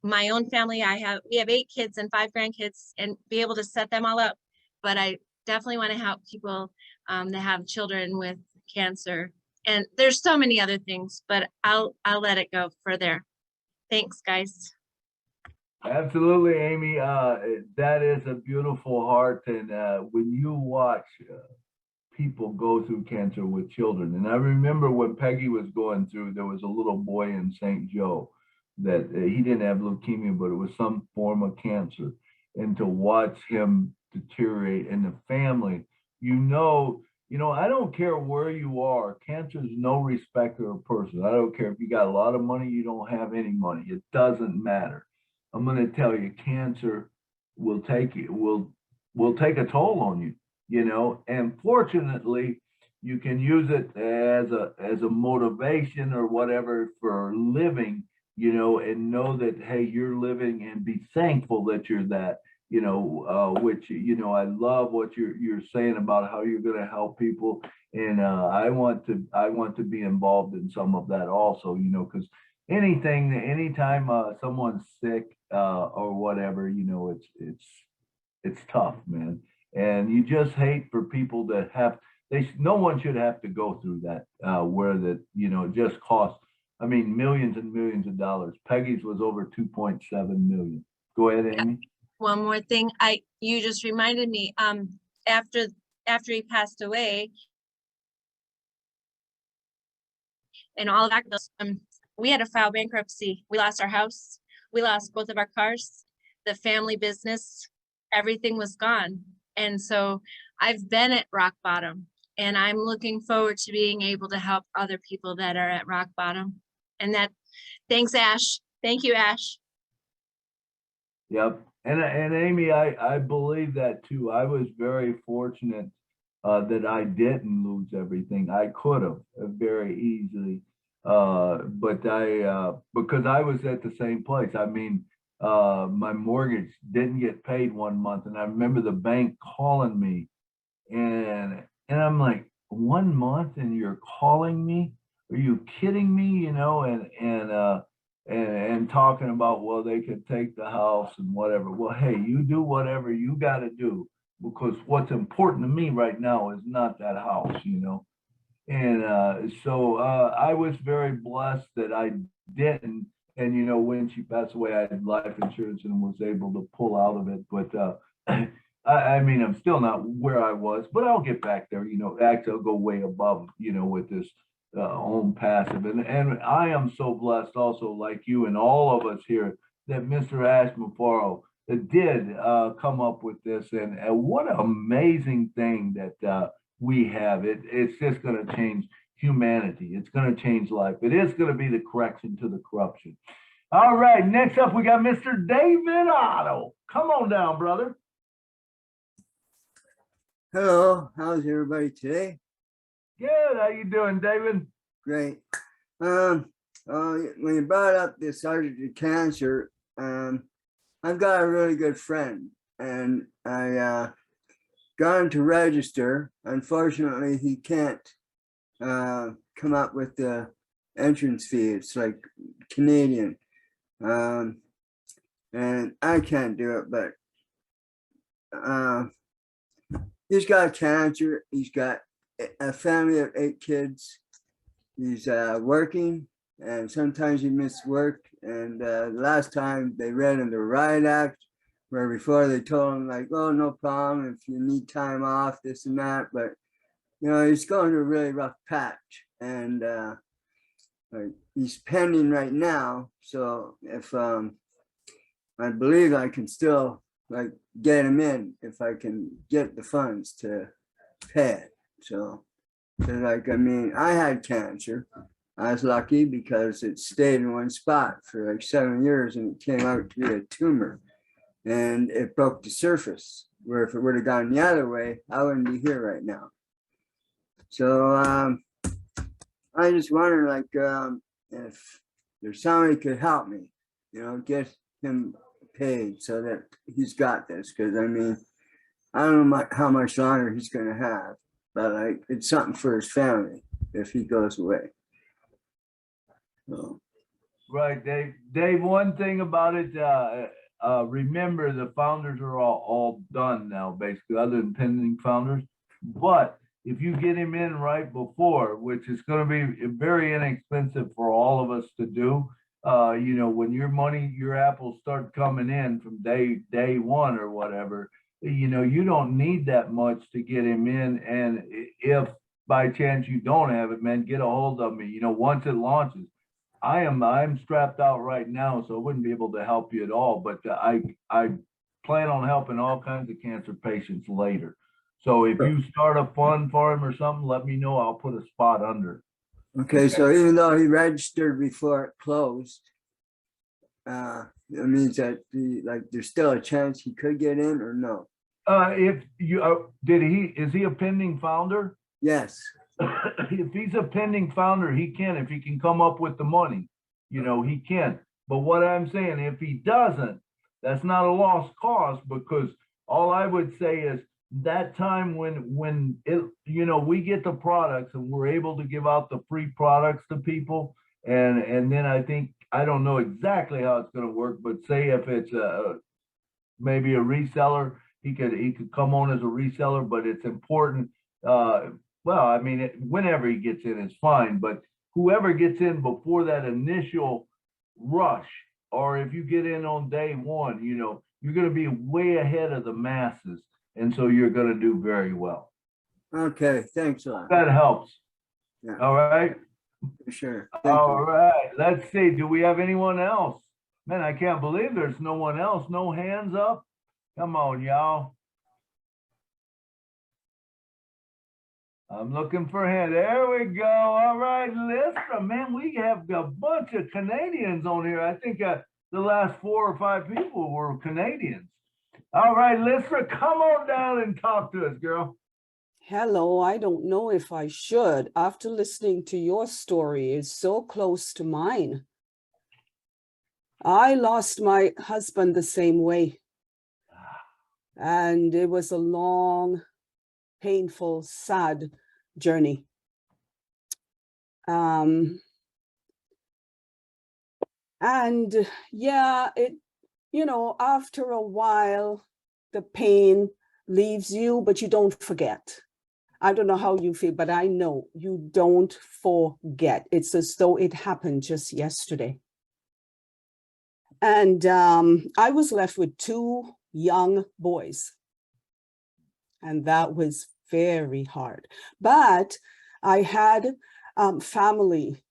my own family. We have 8 kids and 5 grandkids and be able to set them all up. But I definitely want to help people that have children with cancer. And there's so many other things, but I'll let it go for there. Thanks, guys. Absolutely, Amy. That is a beautiful heart. And when you watch people go through cancer with children, and I remember when Peggy was going through, there was a little boy in St. Joe that he didn't have leukemia, but it was some form of cancer. And to watch him deteriorate in the family, you know, I don't care where you are. Cancer is no respecter of person. I don't care if you got a lot of money, you don't have any money. It doesn't matter. I'm going to tell you, cancer will take a toll on you, you know, and fortunately you can use it as a motivation or whatever for living, you know, and know that, hey, you're living and be thankful that you're that, you know, which, you know, I love what you're saying about how you're going to help people. And I want to be involved in some of that also, you know, because anytime someone's sick or whatever, you know, it's tough, man. And you just hate for people to have no one should have to go through that where that, you know, it just costs, I mean, millions and millions of dollars. Peggy's was over 2.7 million. Go ahead, Amy. One more thing, you just reminded me, after he passed away and all of that, we had to file bankruptcy. We lost our house, we lost both of our cars, the family business, everything was gone. And so I've been at rock bottom, and I'm looking forward to being able to help other people that are at rock bottom. And thanks, Ash. Thank you, Ash. Yep. And Amy, I believe that too. I was very fortunate that I didn't lose everything. I could have very easily, but because I was at the same place. I mean, my mortgage didn't get paid 1 month, and I remember the bank calling me, and I'm like, 1 month, and you're calling me? Are you kidding me? You know, and talking about, well, they could take the house and whatever. Well, hey, you do whatever you got to do, because what's important to me right now is not that house, you know. And so I was very blessed that I didn't. And, you know, when she passed away, I had life insurance and was able to pull out of it. But I mean, I'm still not where I was, but I'll get back there. You know, actually, I'll go way above, you know, with this ONPASSIVE. And I am so blessed also, like you and all of us here, that Mr. Ash Mafaro did come up with this. And what an amazing thing that we have. It's just going to change humanity. It's going to change life. It is going to be the correction to the corruption. All right, next up, we got Mr. David Otto. Come on down, brother. Hello, how's everybody today? Good. How you doing, David? Great. When you brought up the subject of cancer, I've got a really good friend, and I got him to register. Unfortunately, he can't come up with the entrance fee. It's like Canadian, and I can't do it. But he's got cancer. He's got a family of 8 kids. He's working, and sometimes he missed work. And last time they read him the Riot Act, where before they told him like, oh, no problem if you need time off, this and that. But you know, he's going through a really rough patch, and he's pending right now. So if I believe I can still like get him in if I can get the funds to pay it. So like, I mean, I had cancer. I was lucky because it stayed in one spot for like 7 years, and it came out to be a tumor, and it broke the surface, where if it would have gone the other way, I wouldn't be here right now. So I just wonder, like, if there's somebody could help me, you know, get him paid so that he's got this. Because I mean, I don't know how much longer he's going to have, but like, it's something for his family if he goes away. So. Right, Dave. Dave, one thing about it, remember the founders are all done now, basically, other than pending founders. But if you get him in right before, which is going to be very inexpensive for all of us to do, you know, when your apples start coming in from day one or whatever, you know, you don't need that much to get him in. And if by chance you don't have it, man, get a hold of me. You know, once it launches, I'm strapped out right now, so I wouldn't be able to help you at all. But I plan on helping all kinds of cancer patients later. So if you start a fund for him or something, let me know. I'll put a spot under. Okay, so even though he registered before it closed, it means that there's still a chance he could get in, or no? If you is he a pending founder? Yes. If he's a pending founder, he can. If he can come up with the money, you know, he can. But what I'm saying, if he doesn't, that's not a lost cause, because all I would say is that time when it, you know, we get the products and we're able to give out the free products to people, And then I think, I don't know exactly how it's going to work, but say if it's maybe a reseller, he could come on as a reseller, but it's important. Well, I mean, whenever he gets in is fine, but whoever gets in before that initial rush, or if you get in on day one, you know, you're going to be way ahead of the masses. And so you're going to do very well. Okay, thanks a lot. That helps. Yeah, All right. for sure. Thank All you. right. Let's see. Do we have anyone else? Man, I can't believe there's no one else. No hands up. Come on, y'all. I'm looking for hand. There we go. All right, Listra. Man, we have a bunch of Canadians on here. I think the last 4 or 5 people were Canadians. All right, Listra, come on down and talk to us, girl. Hello, I don't know if I should. After listening to your story, it's so close to mine. I lost my husband the same way. And it was a long, painful, sad journey. And yeah, you know, after a while, the pain leaves you, but you don't forget. I don't know how you feel, but I know you don't forget. It's as though it happened just yesterday. And I was left with 2 young boys. And that was very hard. But I had family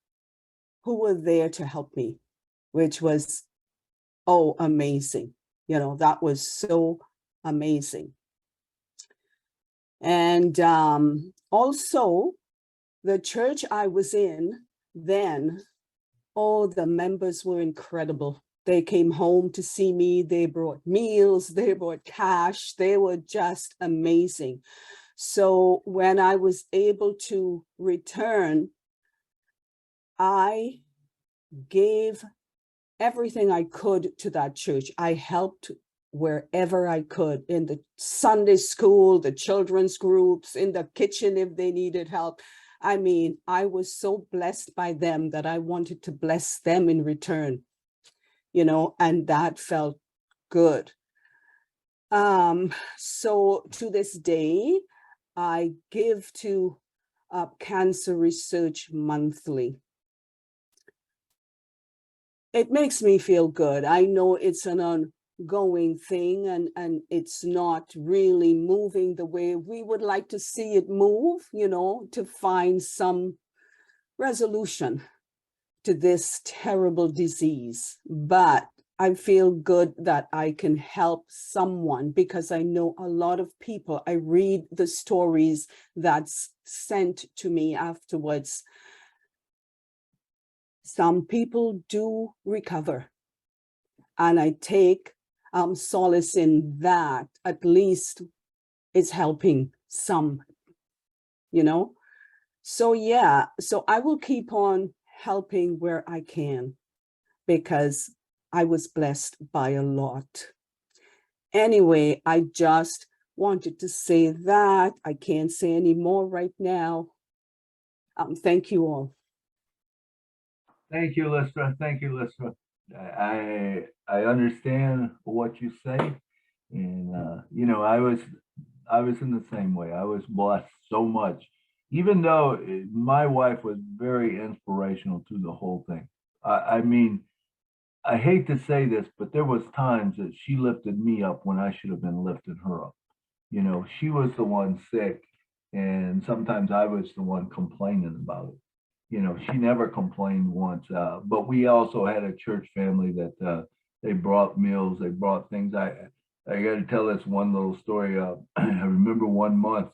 who were there to help me, which was, oh, amazing. You know, that was so amazing. And also, the church I was in then, oh, the members were incredible. They came home to see me. They brought meals. They brought cash. They were just amazing. So when I was able to return, I gave everything I could to that church. I helped wherever I could, in the Sunday school, the children's groups, in the kitchen if they needed help. I mean, I was so blessed by them that I wanted to bless them in return, you know, and that felt good. So to this day, I give to Cancer Research monthly. It makes me feel good. I know it's an ongoing thing, and it's not really moving the way we would like to see it move, you know, to find some resolution to this terrible disease. But I feel good that I can help someone, because I know a lot of people, I read the stories that's sent to me afterwards. Some people do recover, and I take solace in that. At least it's helping some, you know? So yeah, so I will keep on helping where I can, because I was blessed by a lot. Anyway, I just wanted to say that. I can't say any more right now. Thank you all. Thank you, Listra. Thank you, Listra. I understand what you say, and you know, I was in the same way. I was blessed so much, even though my wife was very inspirational to the whole thing. I mean, I hate to say this, but there was times that she lifted me up when I should have been lifting her up. You know, she was the one sick, and sometimes I was the one complaining about it. You know, she never complained once. But we also had a church family that they brought meals, they brought things. I got to tell this one little story. I remember one month,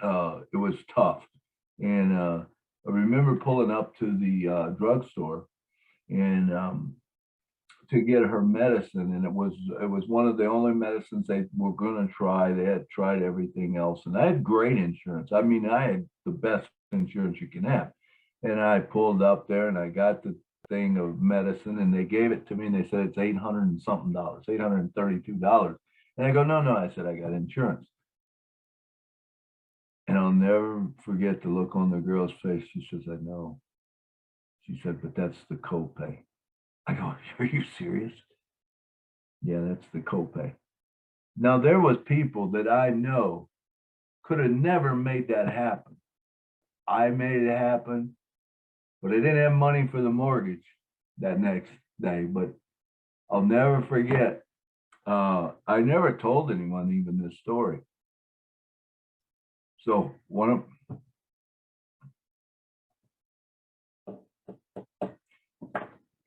it was tough, and I remember pulling up to the drugstore and to get her medicine, and it was one of the only medicines they were going to try. They had tried everything else, and I had great insurance. I mean, I had the best insurance you can have. And I pulled up there and I got the thing of medicine, and they gave it to me, and they said it's $800 and something, $832. And I go, no, I said, I got insurance. And I'll never forget the look on the girl's face. She says, I know. She said, but that's the copay. I go, are you serious? Yeah, that's the copay. Now, there was people that I know could have never made that happen. I made it happen, but I didn't have money for the mortgage that next day. But I'll never forget. I never told anyone even this story. So one of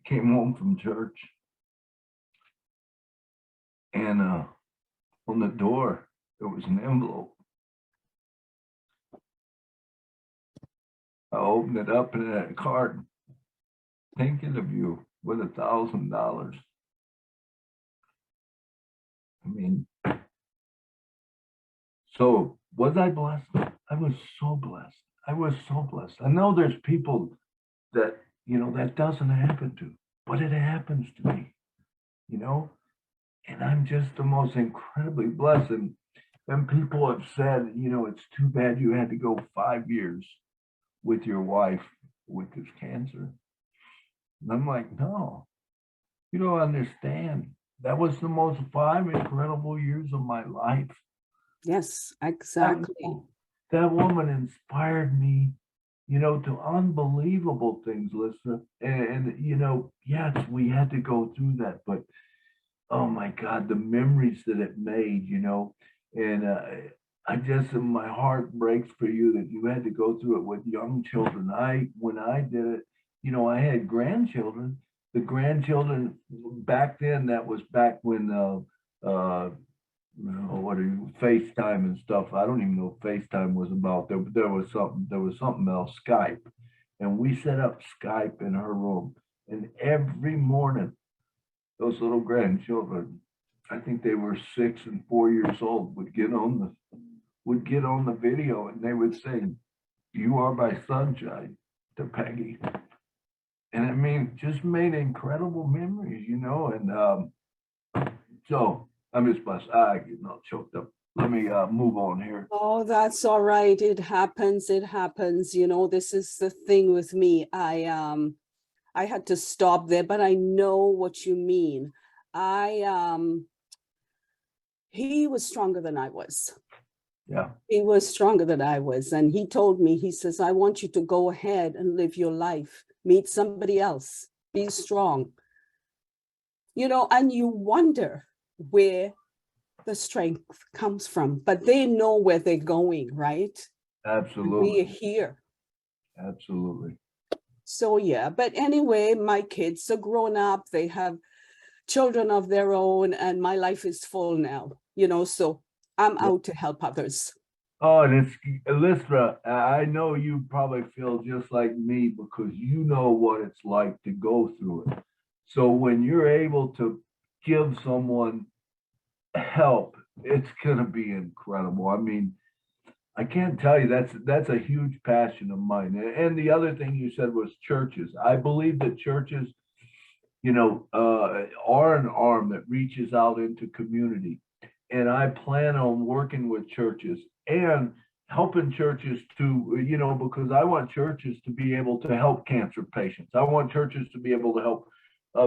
came home from church, and on the door there was an envelope. I opened it up and it had a card. Thinking of you with $1,000. I mean, so was I blessed? I was so blessed. I was so blessed. I know there's people that, you know, that doesn't happen to, but it happens to me, you know, and I'm just the most incredibly blessed. And people have said, you know, it's too bad you had to go 5 years with your wife with this cancer. And I'm like, no, you don't understand. That was the most 5 incredible years of my life. Yes, exactly. That woman inspired me, you know, to unbelievable things, Lisa. And you know, yes, we had to go through that, but oh my God, the memories that it made, you know, and I just, my heart breaks for you that you had to go through it with young children. When I did it, you know, I had grandchildren. The grandchildren back then, that was back when, what are you, FaceTime and stuff. I don't even know what FaceTime was about. There was something else, Skype. And we set up Skype in her room. And every morning, those little grandchildren, I think they were 6 and 4 years old, would get on the video and they would say, "You are my sunshine," to Peggy. And I mean, just made incredible memories, you know. And so I'm just blessed. I get all choked up. Let me move on here. Oh, that's all right. It happens. It happens. You know, this is the thing with me. I had to stop there, but I know what you mean. He was stronger than I was. Yeah. He was stronger than I was. And he told me, he says, I want you to go ahead and live your life. Meet somebody else. Be strong. You know, and you wonder where the strength comes from, but they know where they're going, right? Absolutely. We're here. Absolutely. So yeah, but anyway, my kids are grown up. They have children of their own, and my life is full now, you know, so I'm out to help others. Oh, and it's, Alyssa, I know you probably feel just like me because you know what it's like to go through it. So when you're able to give someone help, it's gonna be incredible. I mean, I can't tell you, that's a huge passion of mine. And the other thing you said was churches. I believe that churches, you know, are an arm that reaches out into community. And I plan on working with churches and helping churches to, you know, because I want churches to be able to help cancer patients. I want churches to be able to help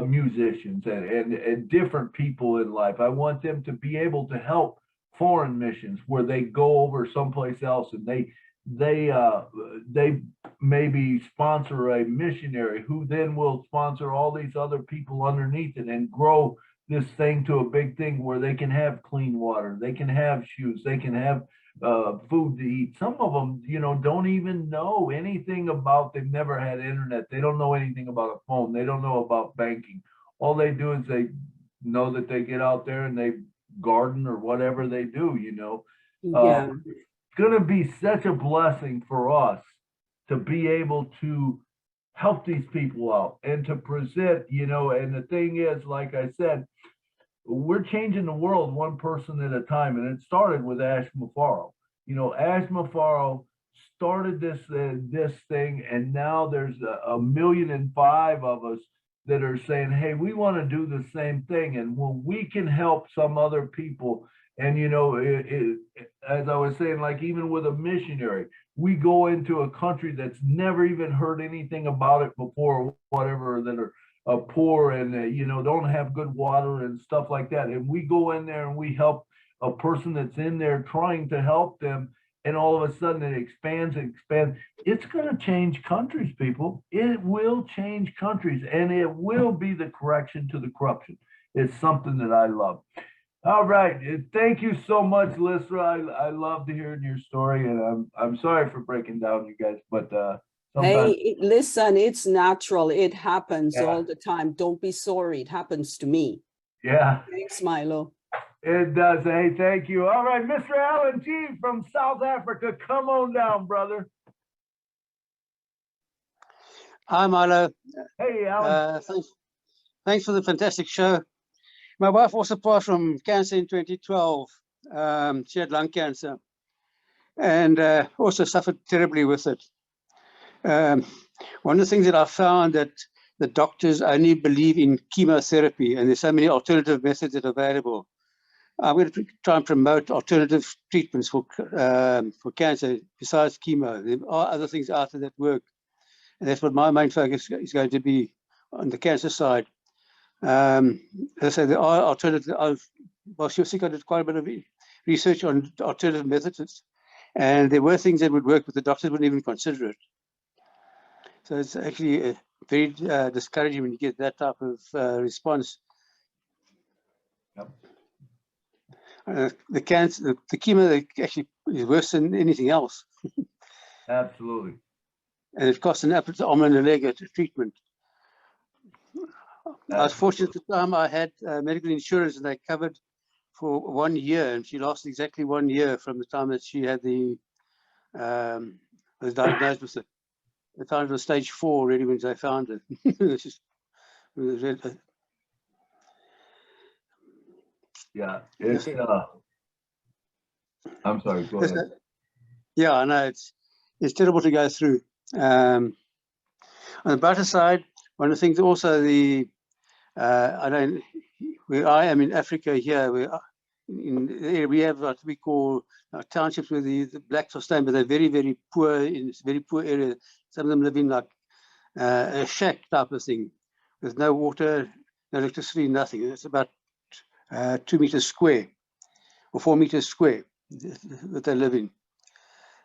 musicians and different people in life. I want them to be able to help foreign missions where they go over someplace else and they maybe sponsor a missionary who then will sponsor all these other people underneath it and grow this thing to a big thing where they can have clean water, they can have shoes, they can have food to eat. Some of them, you know, don't even know anything about, they've never had internet, they don't know anything about a phone, they don't know about banking. All they do is they know that they get out there and they garden or whatever they do, you know. Yeah. It's going to be such a blessing for us to be able to help these people out and to present, you know. And the thing is, like I said, we're changing the world one person at a time. And it started with Ash Mafaro. You know, Ash Mafaro started this thing, and now there's 1.5 million of us that are saying, hey, we want to do the same thing. And when we can help some other people, and, you know, as I was saying, like even with a missionary, we go into a country that's never even heard anything about it before, or whatever, that are poor and you know, don't have good water and stuff like that, and we go in there and we help a person that's in there trying to help them, and all of a sudden it expands and expands. It's going to change countries, people. It will change countries, and it will be the correction to the corruption. It's something that I love. All right, thank you so much, Lysra. I love to hear your story, and I'm sorry for breaking down, you guys, but sometimes. Hey, listen, it's natural. It happens Yeah. all the time. Don't be sorry. It happens to me. Yeah, Thanks, Milo. it does. Hey, thank you. All right, Mr. Alan G from South Africa, come on down, brother. Hi, Milo. Hey, Alan. Thanks for the fantastic show. My wife also passed from cancer in 2012. She had lung cancer and also suffered terribly with it. One of the things that I found that the doctors only believe in chemotherapy, and there's so many alternative methods that are available. I'm going to try and promote alternative treatments for cancer besides chemo. There are other things out there that work, and that's what my main focus is going to be on the cancer side. As I say, there are alternative. Well, Shusika did quite a bit of research on alternative methods, and there were things that would work, but the doctors wouldn't even consider it. So it's actually very discouraging when you get that type of response. Yep. The cancer, the chemo actually is worse than anything else. Absolutely. And it costs an arm and a leg at treatment. I was fortunate at the time I had medical insurance, and they covered for 1 year, and she lasted exactly 1 year from the time that she had was diagnosed with it. The time it was stage 4 already when they found it. It's just, yeah, it's I'm sorry, go ahead. Yeah, I know it's terrible to go through. On the brighter side, one of the things also I don't, where I am in Africa here, we have what we call townships where the blacks are staying, but they're very, very poor in this very poor area. Some of them live in like a shack type of thing with no water, no electricity, nothing. It's about 2 meters square or 4 meters square that they live in.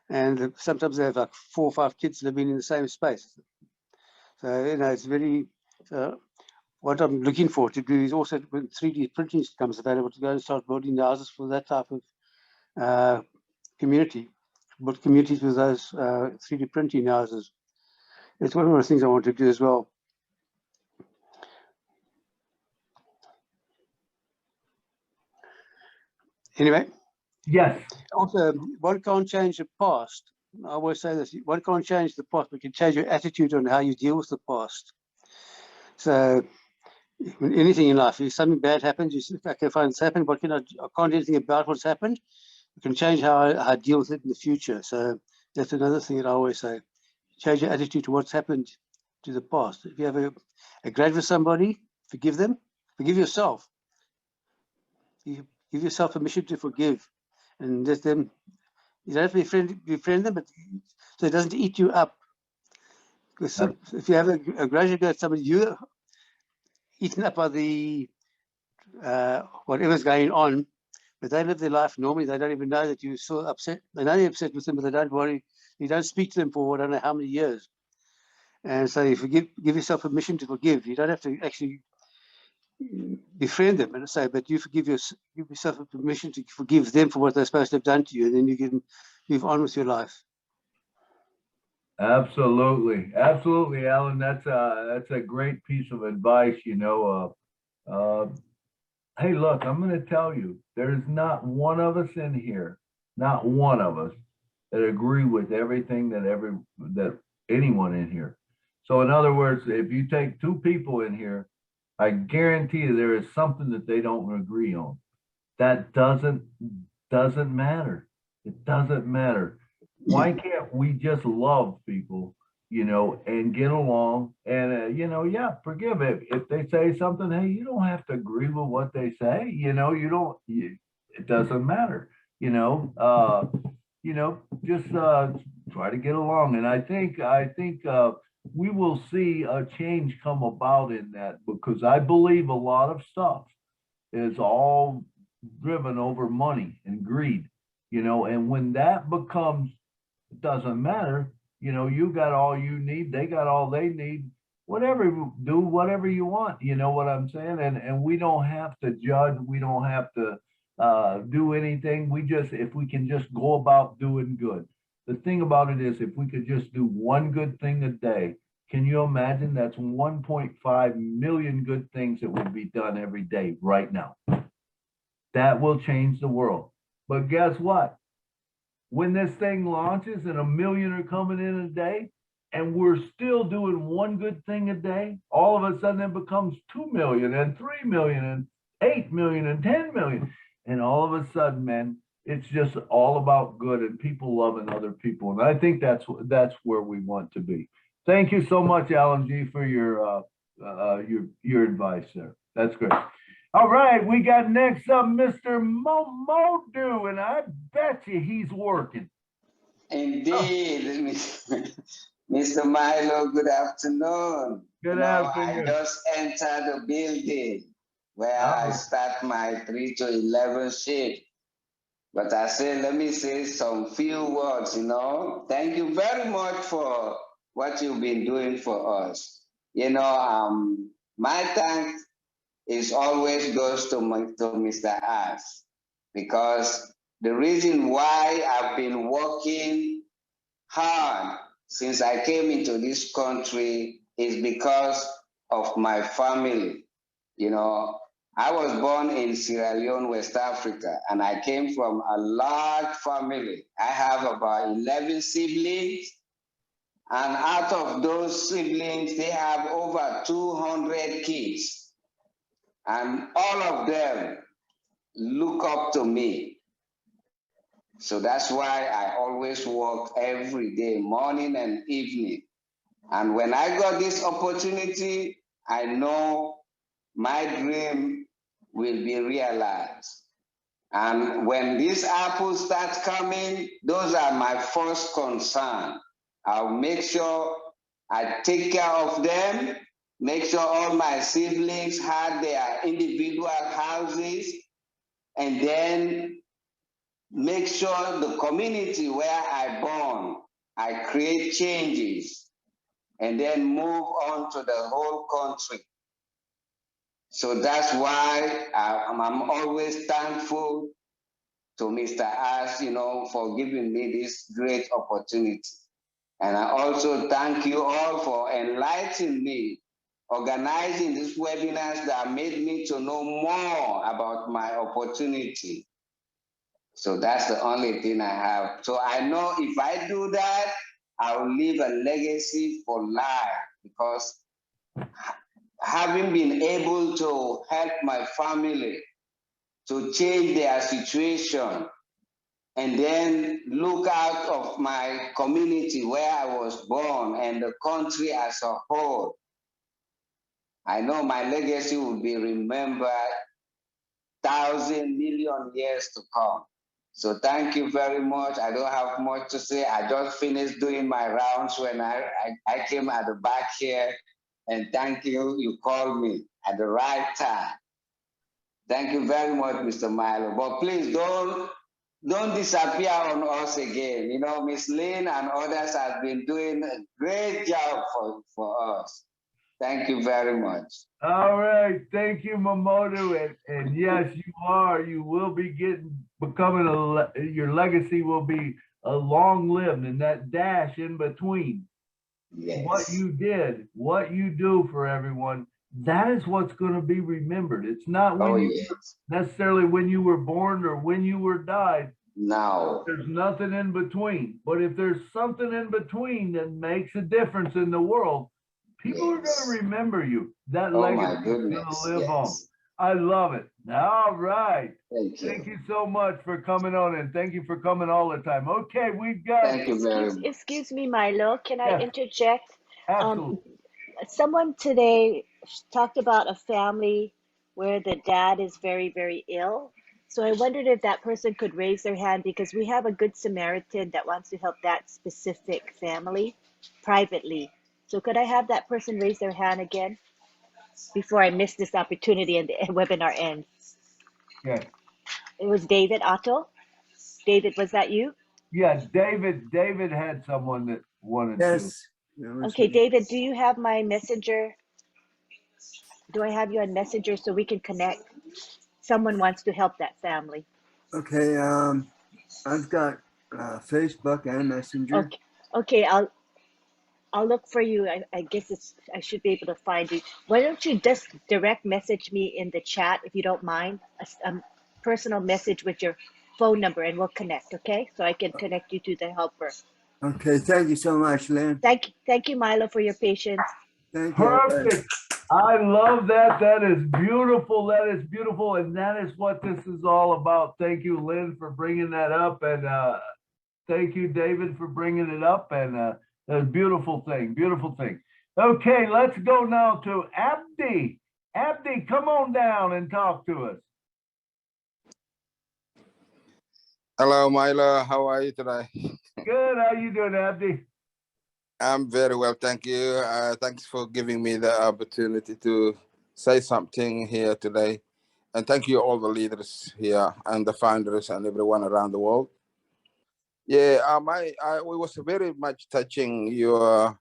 And sometimes they have like 4 or 5 kids living in the same space. So, you know, it's very, what I'm looking for to do is also when 3D printing becomes available to go and start building the houses for that type of community, build communities with those 3D printing houses. It's one of the things I want to do as well. Anyway. Yes. Also, one can't change the past. I always say this, one can't change the past, but you can change your attitude on how you deal with the past. So when anything in life, if something bad happens, you say, okay, fine, it's happened, but I can't do anything about what's happened. I can change how I deal with it in the future. So that's another thing that I always say. Change your attitude to what's happened to the past. If you have a grudge with somebody, forgive them, forgive yourself. You give yourself permission to forgive, and let them, you don't have to befriend them, but so it doesn't eat you up. Because if you have a grudge against somebody, you're eaten up by the whatever's going on, but they live their life normally. They don't even know that you're so upset. They know you're upset with them, but they don't worry. You don't speak to them for I don't know how many years. And so you give yourself permission to forgive. You don't have to actually befriend them and say, but you give yourself a permission to forgive them for what they're supposed to have done to you, and then you can move on with your life. Absolutely, absolutely, Alan. That's a great piece of advice. You know, hey, look, I'm going to tell you, there's not one of us in here, not one of us, that agree with everything that anyone in here. So, in other words, if you take 2 people in here, I guarantee you there is something that they don't agree on. That doesn't matter. It doesn't matter. Why can't we just love people, you know, and get along and, you know, yeah, forgive it. If they say something, hey, you don't have to agree with what they say. You know, it doesn't matter, you know, just try to get along. And I think we will see a change come about in that, because I believe a lot of stuff is all driven over money and greed, you know, and when that becomes, it doesn't matter, you know, you got all you need, they got all they need, whatever, do whatever you want, you know what I'm saying? And we don't have to judge, we don't have to do anything. We just, if we can just go about doing good. The thing about it is, if we could just do one good thing a day, can you imagine? That's 1.5 million good things that would be done every day right now. That will change the world. But guess what? When this thing launches and 1 million are coming in a day, and we're still doing one good thing a day, all of a sudden it becomes 2 million and 3 million and 8 million and 10 million. And all of a sudden, man, it's just all about good and people loving other people. And I think that's where we want to be. Thank you so much, Alan G, for your advice there. That's great. All right, we got next up Mr. Momodu, and I bet you he's working. Indeed, Mr. Milo, good afternoon. Good afternoon. I just entered the building where I start my 3 to 11 shift. But I say, let me say some few words, you know. Thank you very much for what you've been doing for us. You know, my thanks is always goes to Mr. As, because the reason why I've been working hard since I came into this country is because of my family. You know, I was born in Sierra Leone, West Africa, and I came from a large family. I have about 11 siblings, and out of those siblings, they have over 200 kids. And all of them look up to me. So that's why I always work every day, morning and evening. And when I got this opportunity, I know my dream will be realized. And when these apples start coming, those are my first concern. I'll make sure I take care of them, make sure all my siblings had their individual houses, and then make sure the community where I born, I create changes, and then move on to the whole country. So that's why I'm always thankful to Mr. Ash, you know, for giving me this great opportunity. And I also thank you all for enlightening me, organizing these webinars that made me to know more about my opportunity. So that's the only thing I have. So I know if I do that, I'll leave a legacy for life, because having been able to help my family to change their situation and then look out of my community where I was born and the country as a whole, I know my legacy will be remembered 1,000 million years to come. So thank you very much. I don't have much to say. I just finished doing my rounds when I came at the back here. And thank you, you called me at the right time. Thank you very much, Mr. Milo. But please don't disappear on us again. You know, Miss Lynn and others have been doing a great job for us. Thank you very much. All right, thank you, Momodu. And yes, you are. You will be your legacy will be a long-lived, and that dash in between. Yes. What you did, what you do for everyone, that is what's going to be remembered. It's not when necessarily when you were born or when you were died. No. There's nothing in between. But if there's something in between that makes a difference in the world, people are going to remember you. That legacy is going to live on. I love it. All right. Thank you so much for coming on, and thank you for coming all the time. Okay, we've got. Thank you very much. Excuse me, Milo. Can I interject? Absolutely. Someone today talked about a family where the dad is very, very ill, So I wondered if that person could raise their hand because we have a good Samaritan that wants to help that specific family privately. So could I have that person raise their hand again before I miss this opportunity and the webinar ends? Okay. It was David Otto. David, was that you? Yeah, David had someone that wanted to. Yes. that was Okay, me. David, do you have my messenger? Do I have you on messenger so we can connect? Someone wants to help that family. Okay. I've got Facebook and Messenger. Okay, okay, I'll look for you. I guess I should be able to find you. Why don't you just direct message me in the chat if you don't mind, a personal message with your phone number, and we'll connect, okay? So I can connect you to the helper. Okay. Thank you so much, Lynn. Thank you, Milo, for your patience. Thank you. Perfect. I love that. That is beautiful. That is beautiful. And that is what this is all about. Thank you, Lynn, for bringing that up. And thank you, David, for bringing it up. And a beautiful thing. Beautiful thing. Okay, let's go now to Abdi. Abdi, come on down and talk to us. Hello, Milo. How are you today? Good. How you doing, Abdi? I'm very well, thank you. Thanks for giving me the opportunity to say something here today. And thank you all the leaders here and the founders and everyone around the world. Yeah, we was very much touching your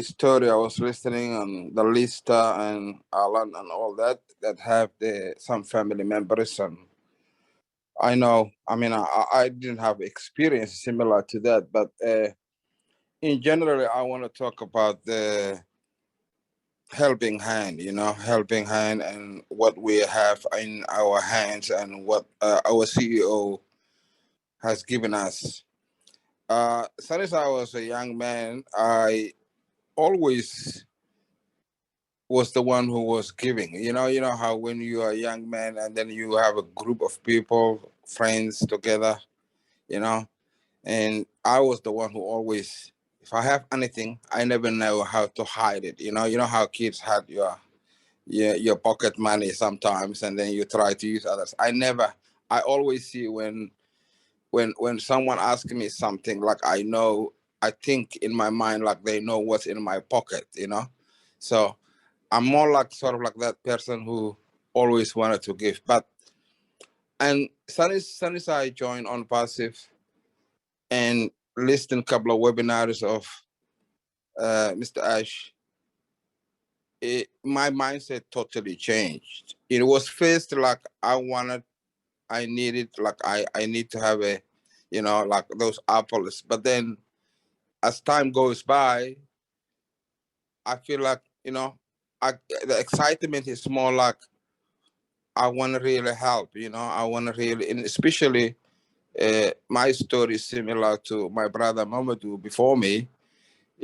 story. I was listening on the Lista and Alan and all that have some family members, and I know. I mean, I didn't have experience similar to that, but in general, I want to talk about the helping hand, helping hand and what we have in our hands and what our CEO has given us. Since I was a young man, I always was the one who was giving. You know how when you are a young man and then you have a group of people, friends together, and I was the one who always, if I have anything, I never know how to hide it. You know how kids had your pocket money sometimes, and then you try to use others. I always see when someone asks me something, like I think in my mind like they know what's in my pocket. So I'm more like sort of like that person who always wanted to give. And since I joined ONPASSIVE and listened a couple of webinars of Mr. Ash, my mindset totally changed. It was first like I needed, like I need to have like those apples. But then as time goes by, I feel like, the excitement is more like I want to really help, I want to really, and especially my story is similar to my brother Mamadou before me.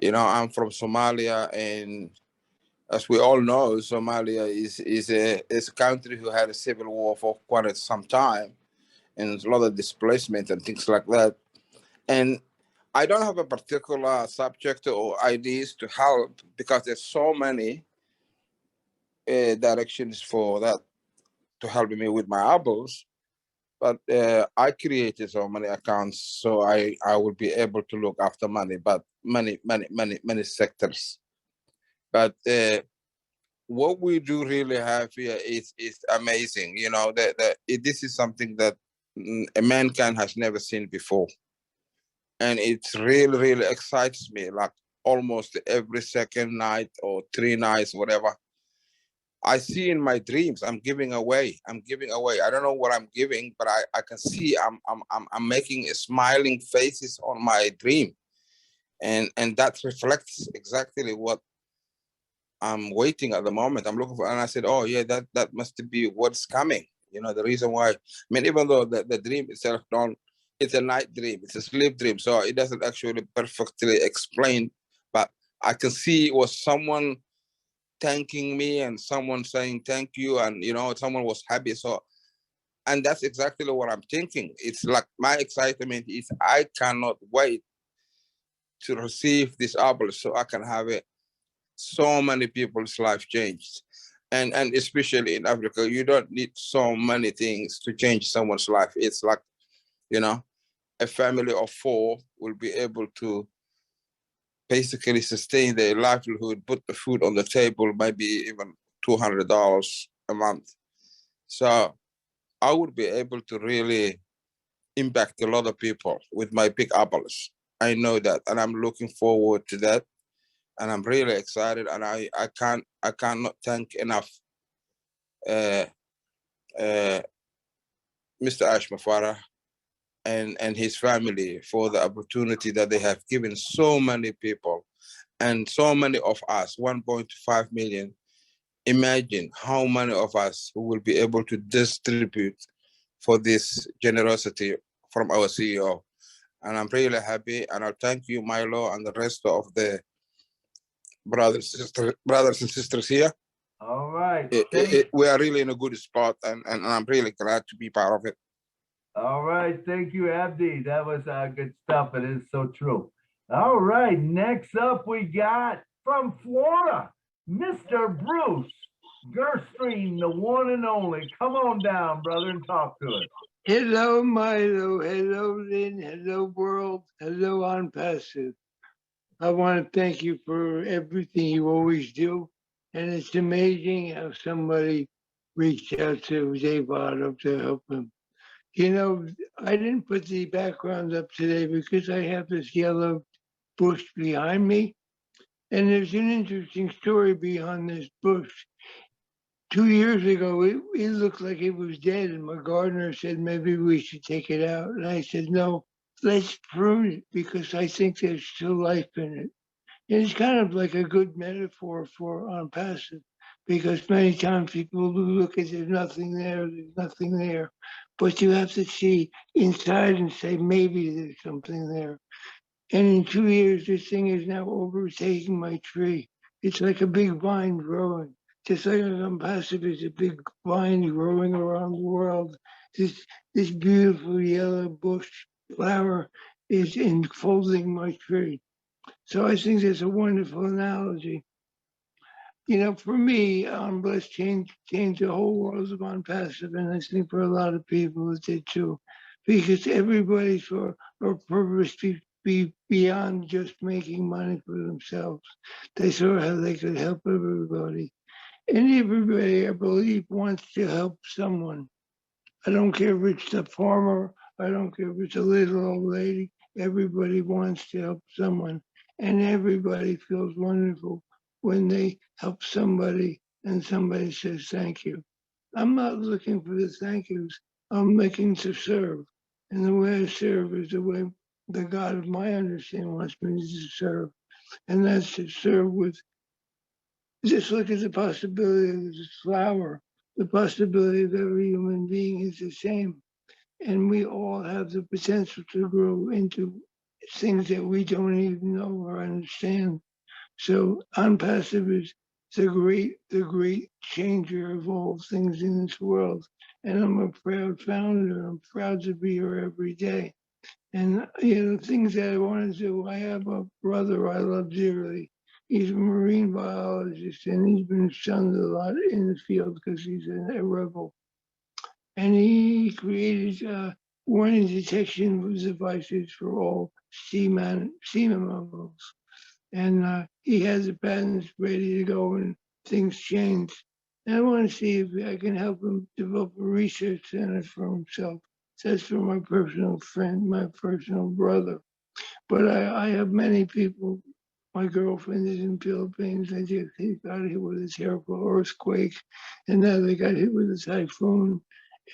I'm from Somalia, and as we all know, Somalia is a country who had a civil war for quite some time, and a lot of displacement and things like that. And I don't have a particular subject or ideas to help because there's so many directions for that to help me with my apples. But I created so many accounts so I will be able to look after money, but many sectors. But what we do really have here is amazing. This is something that a mankind has never seen before. And it really, really excites me, like almost every second night or 3 nights, whatever. I see in my dreams, I'm giving away. I don't know what I'm giving, but I can see I'm making smiling faces on my dream. And that reflects exactly what I'm waiting at the moment. I'm looking for, and I said, oh yeah, that must be what's coming. The reason why, I mean, even though the dream itself it's a night dream, it's a sleep dream. So it doesn't actually perfectly explain, but I can see it was someone thanking me and someone saying thank you, and someone was happy. So, and that's exactly what I'm thinking. It's like my excitement is I cannot wait to receive this apple so I can have it. So many people's life changed. And especially in Africa, you don't need so many things to change someone's life. It's like, you know, a family of 4 will be able to basically sustain their livelihood, put the food on the table, maybe even $200 a month. So I would be able to really impact a lot of people with my big apples. I know that, and I'm looking forward to that. And I'm really excited, and I cannot thank enough Mr. Ashmafara and his family for the opportunity that they have given so many people and so many of us, 1.5 million. Imagine how many of us who will be able to distribute for this generosity from our CEO. And I'm really happy, and I thank you, Milo, and the rest of the brothers and sisters here. All right. We are really in a good spot, and I'm really glad to be part of it. All right. Thank you, Abdi. That was good stuff. It is so true. All right. Next up, we got from Florida, Mr. Bruce Gerstream, the one and only. Come on down, brother, and talk to us. Hello, Milo. Hello, Lynn. Hello, world. Hello, ONPASSIVE. I want to thank you for everything you always do. And it's amazing how somebody reached out to Dave Otto to help him. You know, I didn't put the background up today because I have this yellow bush behind me. And there's an interesting story behind this bush. 2 years ago, it looked like it was dead, and my gardener said maybe we should take it out. And I said, no, let's prune it because I think there's still life in it. And it's kind of like a good metaphor for ONPASSIVE, because many times people look at there's nothing there, but you have to see inside and say maybe there's something there. And in 2 years, this thing is now overtaking my tree. It's like a big vine growing. Just like ONPASSIVE is a big vine growing around the world. This beautiful yellow bush flower is enfolding my tree. So I think that's a wonderful analogy. You know, for me, let's change the whole world of ONPASSIVE, and I think for a lot of people it did too, because everybody saw a purpose be beyond just making money for themselves. They saw how they could help everybody. And everybody, I believe, wants to help someone. I don't care if it's the farmer, I don't care if it's a little old lady, everybody wants to help someone. And everybody feels wonderful when they help somebody and somebody says thank you. I'm not looking for the thank yous, I'm looking to serve. And the way I serve is the way the God of my understanding wants me to serve. And that's to serve with, just look at the possibility of this flower. The possibility of every human being is the same. And we all have the potential to grow into things that we don't even know or understand. So ONPASSIVE is the great changer of all things in this world. And I'm a proud founder. I'm proud to be here every day. And you know, things that I want to do, I have a brother I love dearly. He's a marine biologist, and he's been shunned a lot in the field because he's a rebel. And he created warning detection devices for all sea mammals. And he has the patents ready to go and things change. And I want to see if I can help him develop a research center for himself. That's for my personal friend, my personal brother. But I have many people. My girlfriend is in Philippines. He got hit with a terrible earthquake, and now they got hit with a typhoon,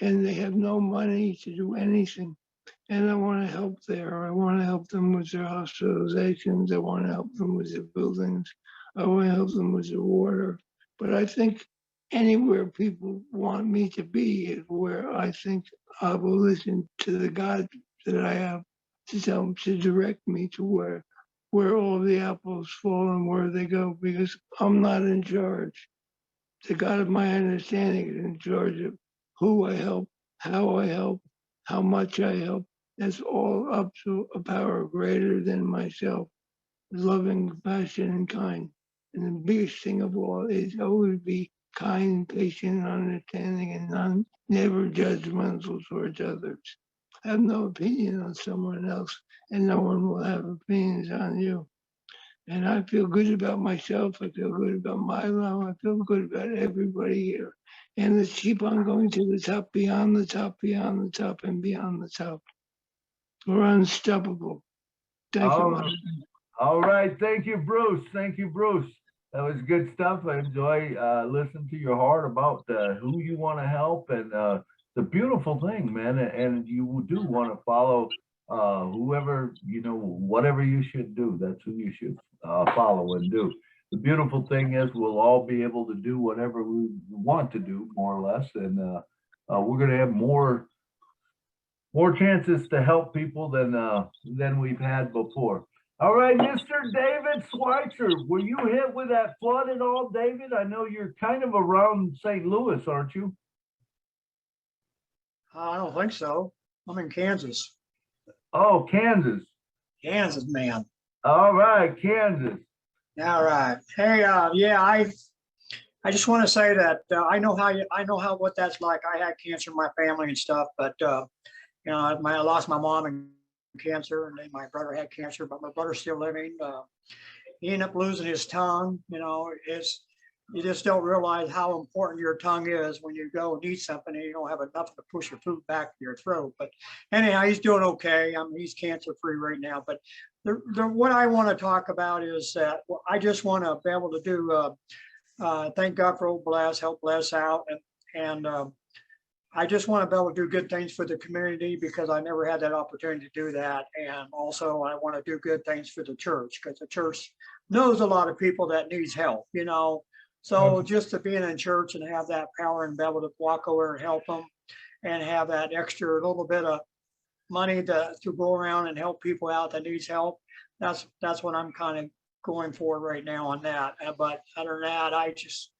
and they have no money to do anything. And I want to help there. I want to help them with their hospitalizations. I want to help them with their buildings. I want to help them with the water. But I think anywhere people want me to be is where I think I will listen to the God that I have to tell them to direct me to where all the apples fall and where they go, because I'm not in charge. The God of my understanding is in charge of who I help, how much I help. That's all up to a power greater than myself, loving, compassion, and kind. And the biggest thing of all is always be kind, patient, understanding, and never judgmental towards others. Have no opinion on someone else, and no one will have opinions on you. And I feel good about myself. I feel good about Milo. I feel good about everybody here. And let's keep on going to the top, beyond the top, beyond the top, and beyond the top. We're unstoppable. Thank you, Milo. All right. Thank you, Bruce. Thank you, Bruce. That was good stuff. I enjoy listening to your heart about who you want to help, and the beautiful thing, man. And you do want to follow whoever, whatever you should do. That's who you should follow and do. The beautiful thing is we'll all be able to do whatever we want to do, more or less, and we're going to have more chances to help people than we've had before. All right, Mr. David Schweitzer, were you hit with that flood at all, David? I know you're kind of around St. Louis, aren't you? I don't think so. I'm in Kansas. Oh, Kansas. Kansas, man. All right, Kansas. All right. Hey, yeah, I just want to say that I know how what that's like. I had cancer in my family and stuff, but I lost my mom in cancer, and then my brother had cancer, but my brother's still living. He ended up losing his tongue. You just don't realize how important your tongue is when you go and eat something and you don't have enough to push your food back to your throat. But anyhow, he's doing okay. I mean, he's cancer free right now. But what I want to talk about is that I just want to be able to do thank God for old Bless, help Bless out, and I just want to be able to do good things for the community because I never had that opportunity to do that. And also I want to do good things for the church because the church knows a lot of people that needs help, So just to be in church and have that power and be able to walk over and help them and have that extra little bit of money to go around and help people out that needs help. That's what I'm kind of going for right now on that. But other than that, I just,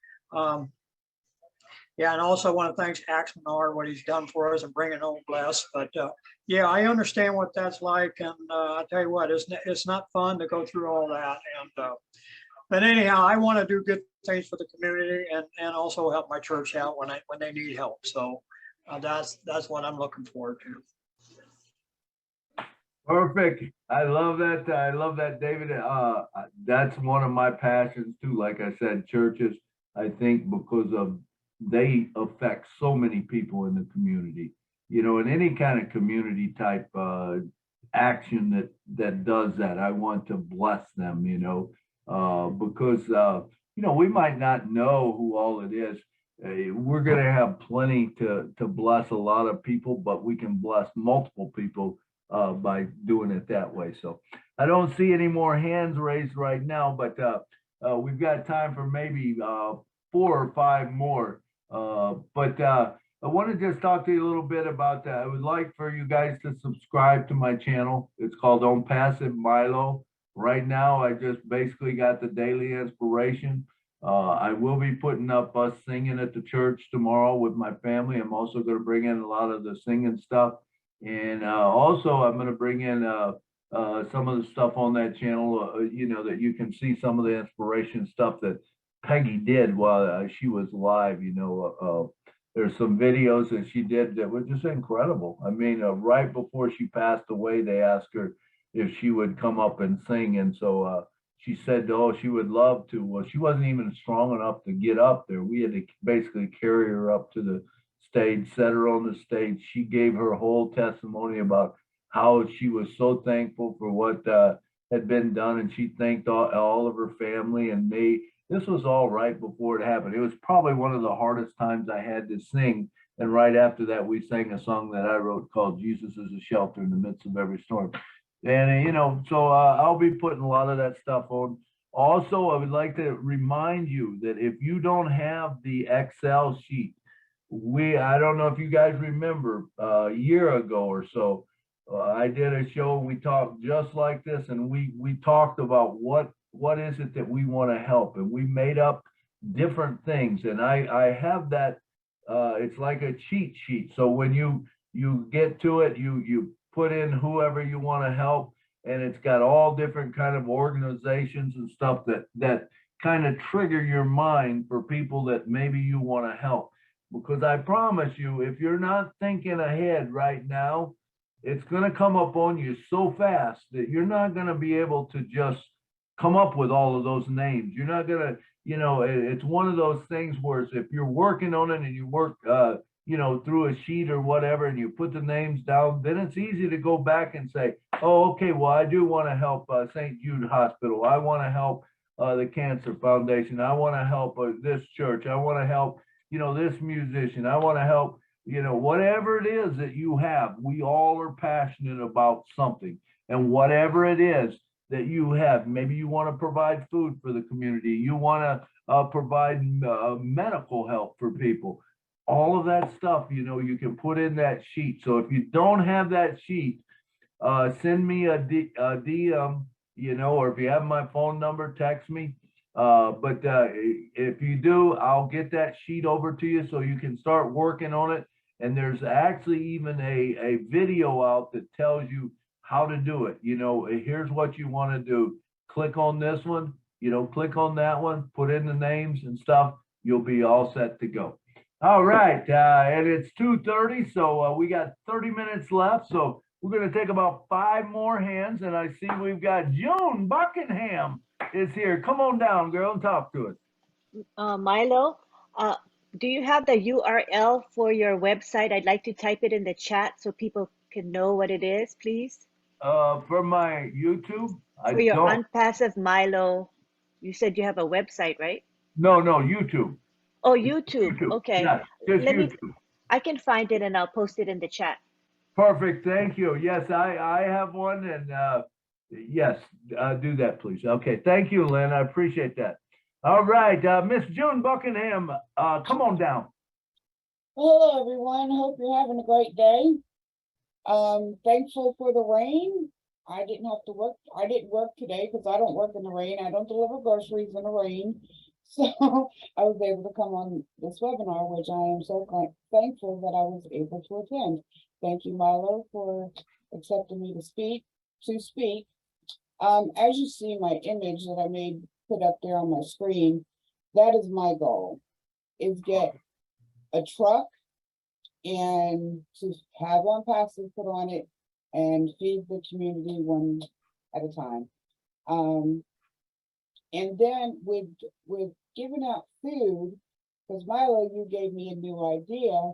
yeah, and also want to thank Axmanar, what he's done for us and bringing home Bless. But yeah, I understand what that's like, and I tell you what, it's not fun to go through all that. And but anyhow, I want to do good things for the community and also help my church out when they need help. So that's what I'm looking forward to. Perfect. I love that. I love that, David. That's one of my passions too. Like I said, churches, I think because they affect so many people in the community, in any kind of community type action that does that. I want to bless them, because, we might not know who all it is. We're going to have plenty to bless a lot of people, but we can bless multiple people by doing it that way. So I don't see any more hands raised right now, but we've got time for maybe 4 or 5 more. But I want to just talk to you a little bit about that. I would like for you guys to subscribe to my channel. It's called ONPASSIVE Milo. Right now, I just basically got the daily inspiration. I will be putting up us singing at the church tomorrow with my family. I'm also going to bring in a lot of the singing stuff. And also, I'm going to bring in some of the stuff on that channel, that you can see some of the inspiration stuff that Peggy did while she was alive. There's some videos that she did that were just incredible. I mean, right before she passed away, they asked her if she would come up and sing. And so she said, oh, she would love to. Well, she wasn't even strong enough to get up there. We had to basically carry her up to the stage, set her on the stage. She gave her whole testimony about how she was so thankful for what had been done. And she thanked all of her family and me. This was all right before it happened. It was probably one of the hardest times I had to sing. And right after that, we sang a song that I wrote called Jesus is a Shelter in the Midst of Every Storm. And, so I'll be putting a lot of that stuff on. Also, I would like to remind you that if you don't have the Excel sheet, I don't know if you guys remember a year ago or so, I did a show, we talked just like this, and we talked about what is it that we want to help, and we made up different things. And I have that, it's like a cheat sheet. So when you get to it, you put in whoever you want to help, and it's got all different kind of organizations and stuff that kind of trigger your mind for people that maybe you want to help. Because I promise you, if you're not thinking ahead right now, it's going to come up on you so fast that you're not going to be able to just come up with all of those names. You're not going to, it's one of those things where if you're working on it and you work, through a sheet or whatever, and you put the names down, then it's easy to go back and say, oh, okay, well, I do want to help St. Jude Hospital. I want to help the Cancer Foundation. I want to help this church. I want to help, this musician. I want to help, whatever it is that you have. We all are passionate about something. And whatever it is that you have, maybe you want to provide food for the community. You want to provide medical help for people. All of that stuff, you can put in that sheet. So if you don't have that sheet, send me a DM, or if you have my phone number, text me. But if you do, I'll get that sheet over to you so you can start working on it. And there's actually even a video out that tells you how to do it. Here's what you want to do. Click on this one, click on that one, put in the names and stuff. You'll be all set to go. All right, and it's 2:30, so we got 30 minutes left. So we're going to take about 5 more hands, and I see we've got June Buckingham is here. Come on down, girl, and talk to us. Milo, do you have the URL for your website? I'd like to type it in the chat so people can know what it is, please. For my YouTube, for your ONPASSIVE Milo, you said you have a website, right? No, YouTube. Oh, YouTube. Okay. Yeah, just YouTube. I can find it and I'll post it in the chat. Perfect. Thank you. Yes, I have one, and yes, do that, please. Okay. Thank you, Lynn. I appreciate that. All right, Miss June Buckingham, come on down. Hello, everyone. Hope you're having a great day. Thankful for the rain. I didn't have to work. I didn't work today because I don't work in the rain. I don't deliver groceries in the rain. So I was able to come on this webinar, which I am so thankful that I was able to attend. Thank you, Milo, for accepting me to speak. As you see my image that I made put up there on my screen, that is my goal, is get a truck and to have ONPASSIVE put on it and feed the community one at a time. And then with giving out food, because Milo, you gave me a new idea,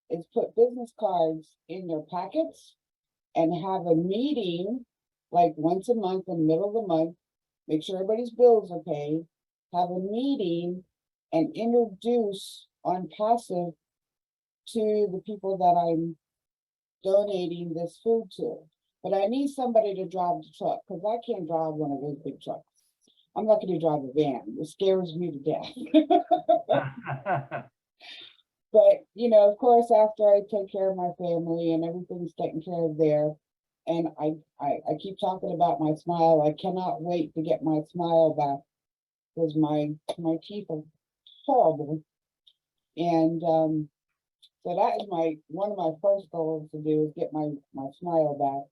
is put business cards in their packets and have a meeting like once a month in the middle of the month, make sure everybody's bills are paid, have a meeting and introduce ONPASSIVE to the people that I'm donating this food to. But I need somebody to drive the truck because I can't drive one of those big trucks. I'm not going to drive a van. It scares me to death. But, of course, after I take care of my family and everything's taken care of there, and I keep talking about my smile. I cannot wait to get my smile back because my teeth are horrible. And so that is one of my first goals to do is get my smile back.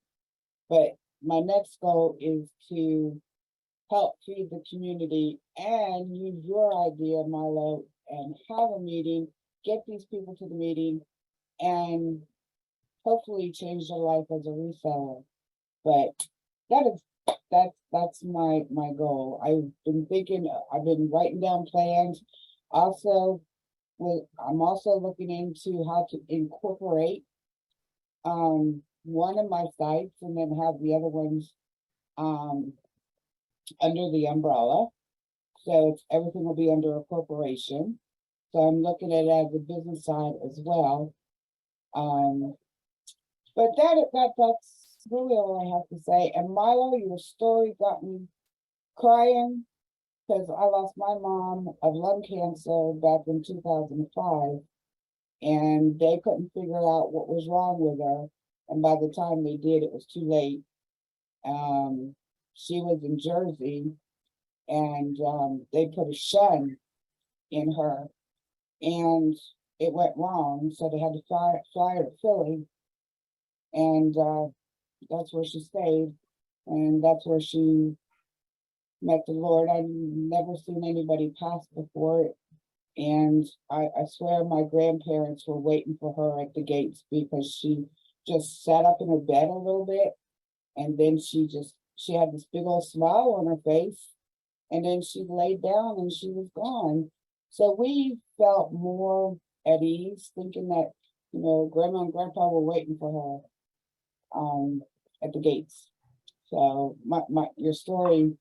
But my next goal is to help feed the community and use your idea, Milo, and have a meeting, get these people to the meeting, and hopefully change their life as a reseller. But that's my goal. I've been writing down plans. Also, I'm also looking into how to incorporate one of my sites and then have the other ones under the umbrella. So everything will be under a corporation. So I'm looking at it as a business side as well. But that's really all I have to say. And Milo, your story got me crying because I lost my mom of lung cancer back in 2005. And they couldn't figure out what was wrong with her. And by the time they did, it was too late. She was in Jersey and they put a shunt in her and it went wrong. So they had to fly her to Philly. And that's where she stayed. And that's where she, met the Lord. I'd never seen anybody pass before. And I swear my grandparents were waiting for her at the gates because she just sat up in her bed a little bit. And then she had this big old smile on her face. And then she laid down and she was gone. So we felt more at ease thinking that, you know, Grandma and Grandpa were waiting for her at the gates. So your story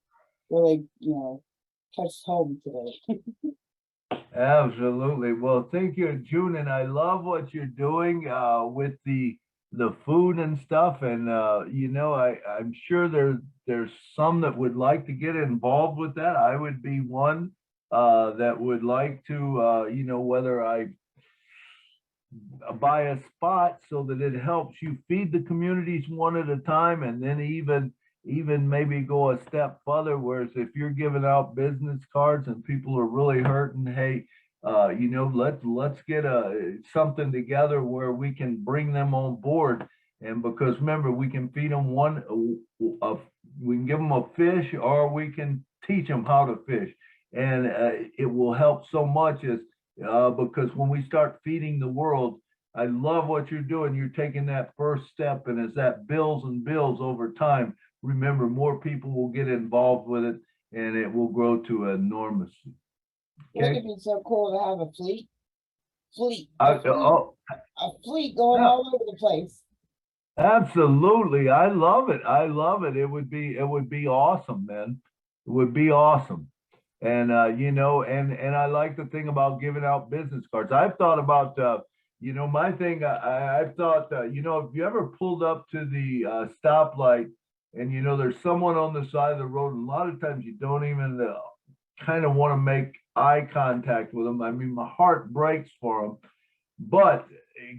really, you know, touched home today. Absolutely. Well, thank you, June, and I love what you're doing with the food and stuff. And you know, I'm sure there's some that would like to get involved with that. I would be one that would like to, you know, whether I buy a spot so that it helps you feed the communities one at a time, and then even maybe go a step further, whereas if you're giving out business cards and people are really hurting, hey, you know, let's get something together where we can bring them on board. And because remember, we can feed them we can give them a fish, or we can teach them how to fish, and it will help so much as because when we start feeding the world, I love what you're doing. You're taking that first step, and as that builds and builds over time, remember, more people will get involved with it, and it will grow to enormous. Wouldn't it be so cool to have a fleet? A fleet going Yeah. all over the place. Absolutely. I love it. I love it. It would be awesome, man. It would be awesome. And you know, and I like the thing about giving out business cards. I've thought about you know, my thing, I've thought, you know, if you ever pulled up to the stoplight and, you know, there's someone on the side of the road, and a lot of times you don't even kind of want to make eye contact with them. I mean, my heart breaks for them. But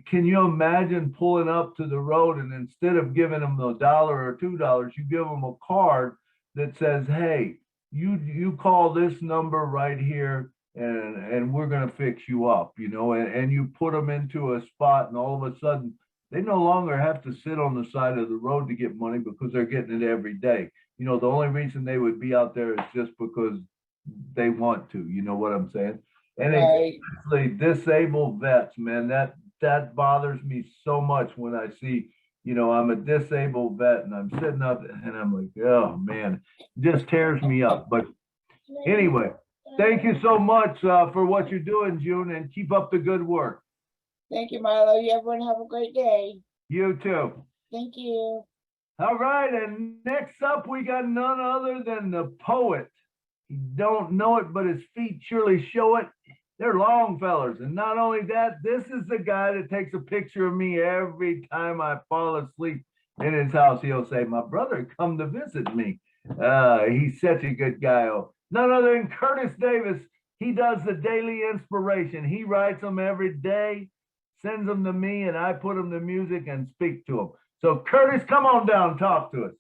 can you imagine pulling up to the road, and instead of giving them $1 or $2, you give them a card that says, hey, you call this number right here, and we're going to fix you up, you know, and you put them into a spot, and all of a sudden they no longer have to sit on the side of the road to get money because they're getting it every day. You know, the only reason they would be out there is just because they want to, you know what I'm saying? And Right. especially disabled vets, man, that bothers me so much when I see, you know, I'm a disabled vet and I'm sitting up and I'm like, oh man, it just tears me up. But anyway, thank you so much for what you're doing, June, and keep up the good work. Thank you, Milo. You everyone have a great day. You too. Thank you. All right, and next up we got none other than the poet. You don't know it, but his feet surely show it. They're long fellers. And not only that, this is the guy that takes a picture of me every time I fall asleep in his house. He'll say, my brother come to visit me. He's such a good guy. Oh, none other than Curtis Davis. He does the daily inspiration. He writes them every day, sends them to me, and I put them to music and speak to them. So Curtis, come on down, talk to us.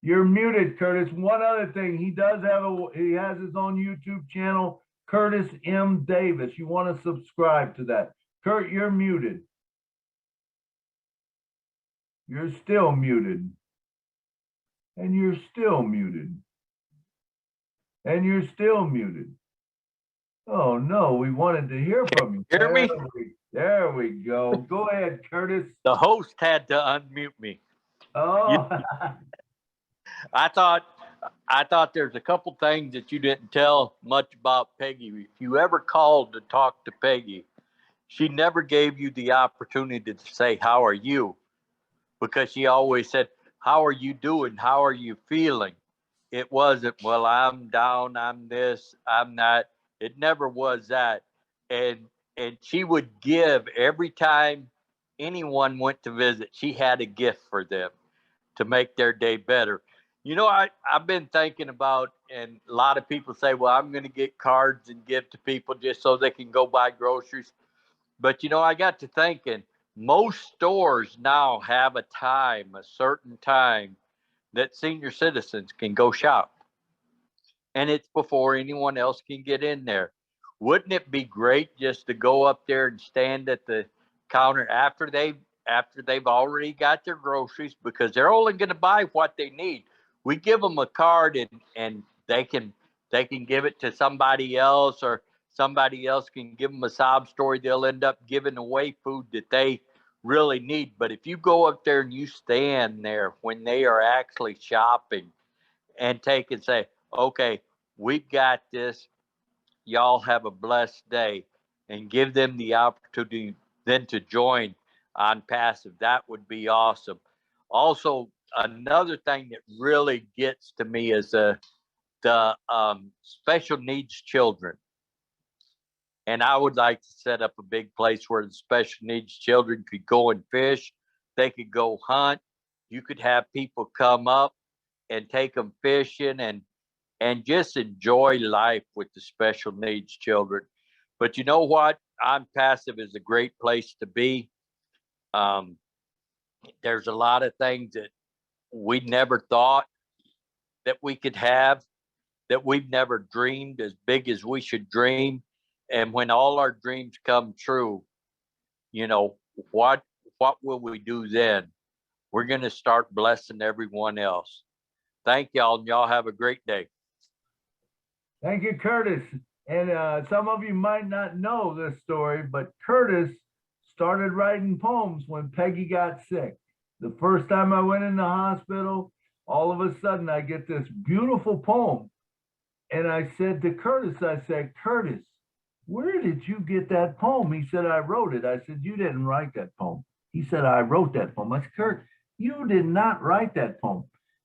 You're muted, Curtis. One other thing, he has his own YouTube channel, Curtis M. Davis. You want to subscribe to that. Kurt, you're muted. You're still muted. And you're still muted. And you're still muted. Oh no, we wanted to hear from you. Hear me? There we go. Go ahead, Curtis. The host had to unmute me. Oh. I thought there's a couple things that you didn't tell much about Peggy. If you ever called to talk to Peggy, she never gave you the opportunity to say, how are you? Because she always said, how are you doing? How are you feeling? It wasn't, well, I'm down, I'm this, I'm that. It never was that. And she would give every time anyone went to visit, she had a gift for them to make their day better. You know, I've been thinking about, and a lot of people say, well, I'm going to get cards and give to people just so they can go buy groceries. But, you know, I got to thinking, most stores now have a certain time that senior citizens can go shop. And it's before anyone else can get in there. Wouldn't it be great just to go up there and stand at the counter after they after they've already got their groceries, because they're only going to buy what they need. We give them a card, and they can give it to somebody else, or somebody else can give them a sob story. They'll end up giving away food that they really need. But if you go up there and you stand there when they are actually shopping and take and say, okay, we've got this, y'all have a blessed day, and give them the opportunity then to join on passive, that would be awesome. Also, another thing that really gets to me is the special needs children. And I would like to set up a big place where the special needs children could go and fish. They could go hunt. You could have people come up and take them fishing and just enjoy life with the special needs children. But you know what? On Passive is a great place to be. There's a lot of things that we never thought that we could have, that we've never dreamed as big as we should dream. And when all our dreams come true, you know, what will we do then? We're going to start blessing everyone else. Thank y'all, and y'all have a great day. Thank you, Curtis. And some of you might not know this story, but Curtis started writing poems when Peggy got sick. The first time I went in the hospital, all of a sudden I get this beautiful poem. And I said to Curtis, I said, Curtis, where did you get that poem? He said, I wrote it. I said, you didn't write that poem. He said, I wrote that poem. I said, Kurt, you did not write that poem.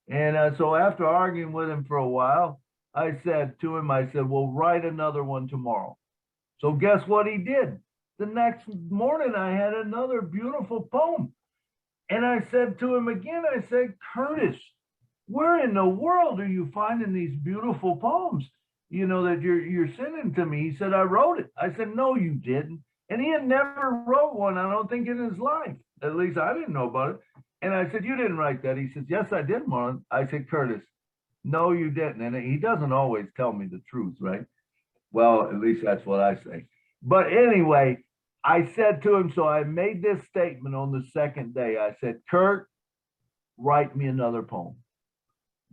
And so after arguing with him for a while, I said to him, I said, well, write another one tomorrow. So guess what he did? The next morning, I had another beautiful poem. And I said to him again, I said, Curtis, where in the world are you finding these beautiful poems, you know, that you're sending to me? He said, I wrote it. I said, no, you didn't. And he had never wrote one, I don't think, in his life. At least I didn't know about it. And I said, you didn't write that. He says, yes, I did, Marlon. I said, Curtis, no, you didn't. And he doesn't always tell me the truth, right? Well, at least that's what I say. But anyway, I said to him, so I made this statement on the second day. I said, Kurt, write me another poem.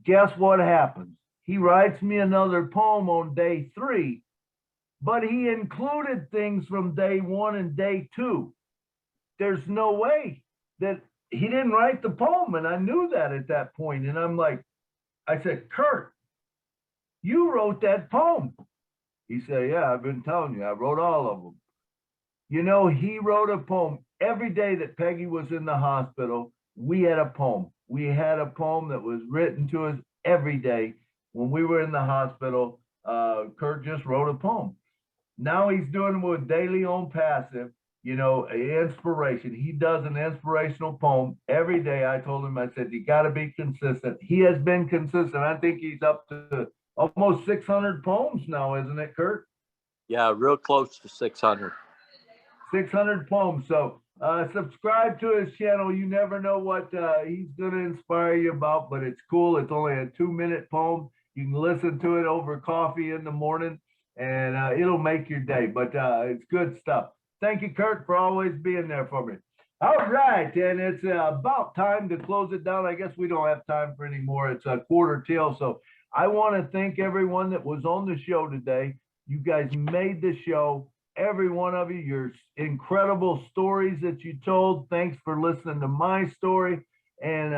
Guess what happens? He writes me another poem on day 3, but he included things from day 1 and day 2. There's no way that he didn't write the poem, and I knew that at that point. And I'm like, I said, Kurt, you wrote that poem. He said, yeah, I've been telling you, I wrote all of them. You know, he wrote a poem every day that Peggy was in the hospital. We had a poem. We had a poem that was written to us every day. When we were in the hospital, Kurt just wrote a poem. Now he's doing it with Daily on Passive, you know, inspiration. He does an inspirational poem every day. I told him, I said, you got to be consistent. He has been consistent. I think he's up to almost 600 poems now, isn't it, Kurt? Yeah, real close to 600. 600 poems. So subscribe to his channel. You never know what he's going to inspire you about, but it's cool. It's only a 2-minute poem. You can listen to it over coffee in the morning, and it'll make your day. But it's good stuff. Thank you, Kurt, for always being there for me. All right, and it's about time to close it down. I guess we don't have time for any more. It's a 1:15. So I want to thank everyone that was on the show today. You guys made the show. Every one of you, your incredible stories that you told. Thanks for listening to my story. And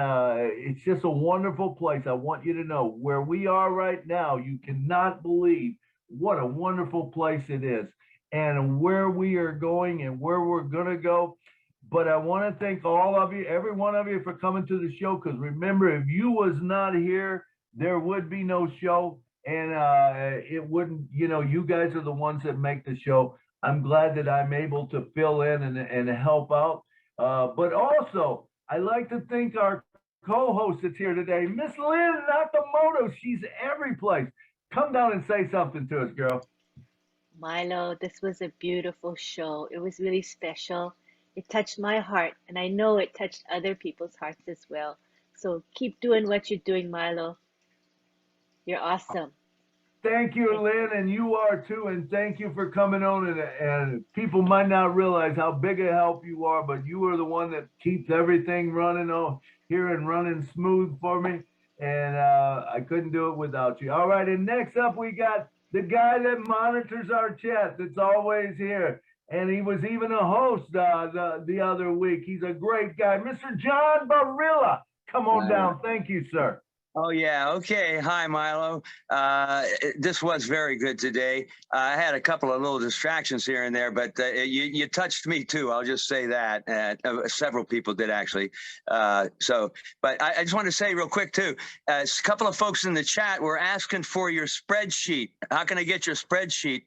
it's just a wonderful place. I want you to know where we are right now. You cannot believe what a wonderful place it is and where we are going and where we're going to go. But I want to thank all of you, every one of you, for coming to the show. Because remember, if you was not here, there would be no show. And it wouldn't, you know, you guys are the ones that make the show. I'm glad that I'm able to fill in and help out. But also, I like to thank our co-host that's here today, Miss Lynn Nakamoto. She's every place. Come down and say something to us, girl. Milo, this was a beautiful show. It was really special. It touched my heart, and I know it touched other people's hearts as well. So keep doing what you're doing, Milo. You're awesome. Thank you, Lynn, and you are too. And thank you for coming on. And people might not realize how big a help you are, but you are the one that keeps everything running on here and running smooth for me. And I couldn't do it without you. All right. And next up, we got the guy that monitors our chat that's always here. And he was even a host the other week. He's a great guy, Mr. John Barilla. Come on down. Thank you, sir. Oh, yeah. Okay. Hi, Milo. This was very good today. I had a couple of little distractions here and there, but you touched me too. I'll just say that. Several people did actually. But I just want to say real quick too, a couple of folks in the chat were asking for your spreadsheet. How can I get your spreadsheet?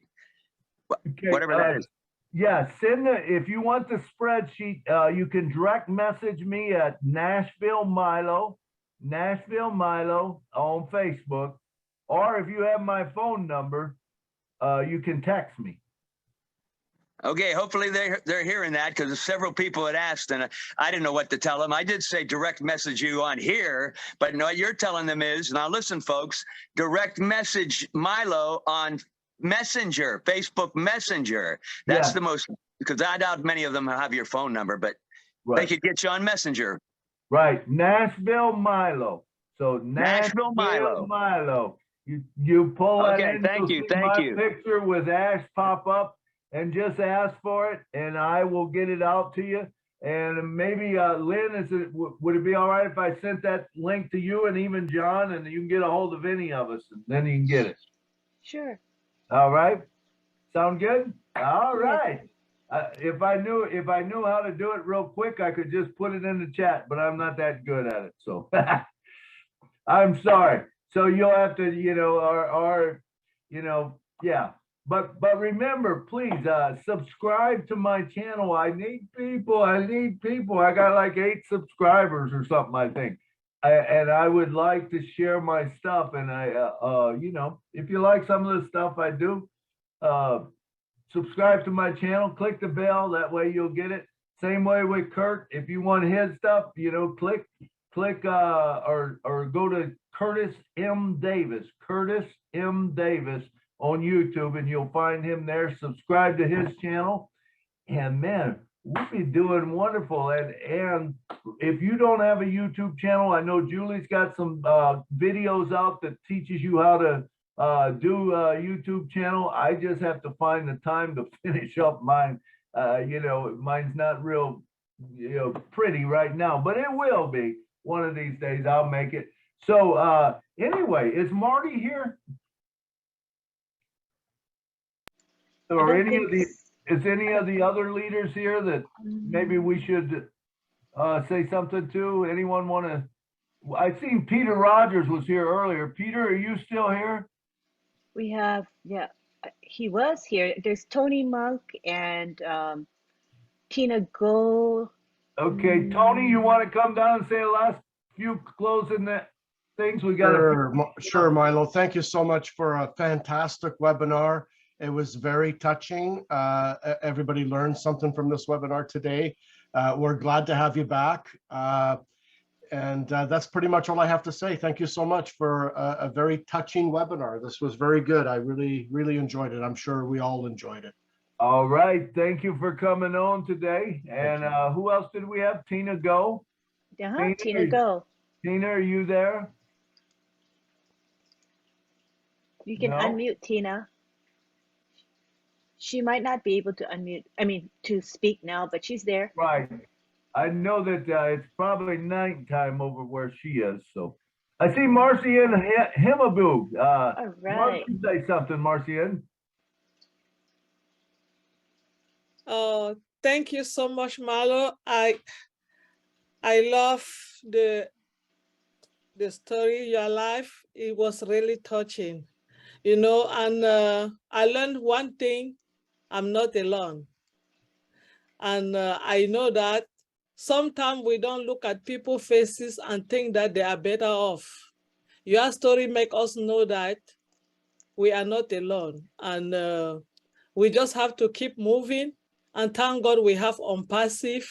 Okay, Whatever that is. Yeah, if you want the spreadsheet, you can direct message me at Nashville Milo on Facebook, or if you have my phone number, you can text me. Okay, hopefully they're hearing that, because several people had asked and I didn't know what to tell them. I did say direct message you on here, but what you're telling them is, now listen folks, direct message Milo on Messenger, Facebook Messenger. That's the most, because I doubt many of them have your phone number, but they could get you on Messenger. Right, Nashville Milo. So Nashville Milo. You pull that in. Thank you. Picture with Ash pop up, and just ask for it, and I will get it out to you. And maybe Lynn, would it be all right if I sent that link to you and even John, and you can get a hold of any of us, and then you can get it. Sure. All right. Sound good? All right. If I knew how to do it real quick, I could just put it in the chat, but I'm not that good at it. So I'm sorry. So you'll have to, yeah. But remember, please subscribe to my channel. I need people. I got like 8 subscribers or something, I think. And I would like to share my stuff. And if you like some of the stuff I do, subscribe to my channel, click the bell, that way you'll get it. Same way with Kurt. If you want his stuff, click or go to Curtis M. Davis on YouTube, and you'll find him there. Subscribe to his channel, and man, we'll be doing wonderful. And if you don't have a YouTube channel, I know Julie's got some videos out that teaches you how to do a YouTube channel. I just have to find the time to finish up mine. Mine's not real, pretty right now, but it will be one of these days. I'll make it. So anyway, is Marty here? Or is any of the other leaders here that maybe we should say something to? Anyone want to? I seen Peter Rogers was here earlier. Peter, are you still here? We have, he was here. There's Tony Monk and Tina Go. Okay, Tony, you want to come down and say the last few closing things? We got. Sure, Milo. Thank you so much for a fantastic webinar. It was very touching. Everybody learned something from this webinar today. We're glad to have you back. And that's pretty much all I have to say. Thank you so much for a very touching webinar. This was very good. I really, really enjoyed it. I'm sure we all enjoyed it. All right. Thank you for coming on today. And who else did we have? Tina Go. Tina Go. Tina, are you there? You can unmute Tina. She might not be able to unmute, to speak now, but she's there. Right. I know that it's probably nighttime over where she is. So I see Marcian Himaboo. All right. Say something, Marcian. Thank you so much, Milo. I love the story, your life. It was really touching, and I learned one thing: I'm not alone. And I know that sometimes we don't look at people's faces and think that they are better off. Your story makes us know that we are not alone, and we just have to keep moving. And thank God we have ONPASSIVE.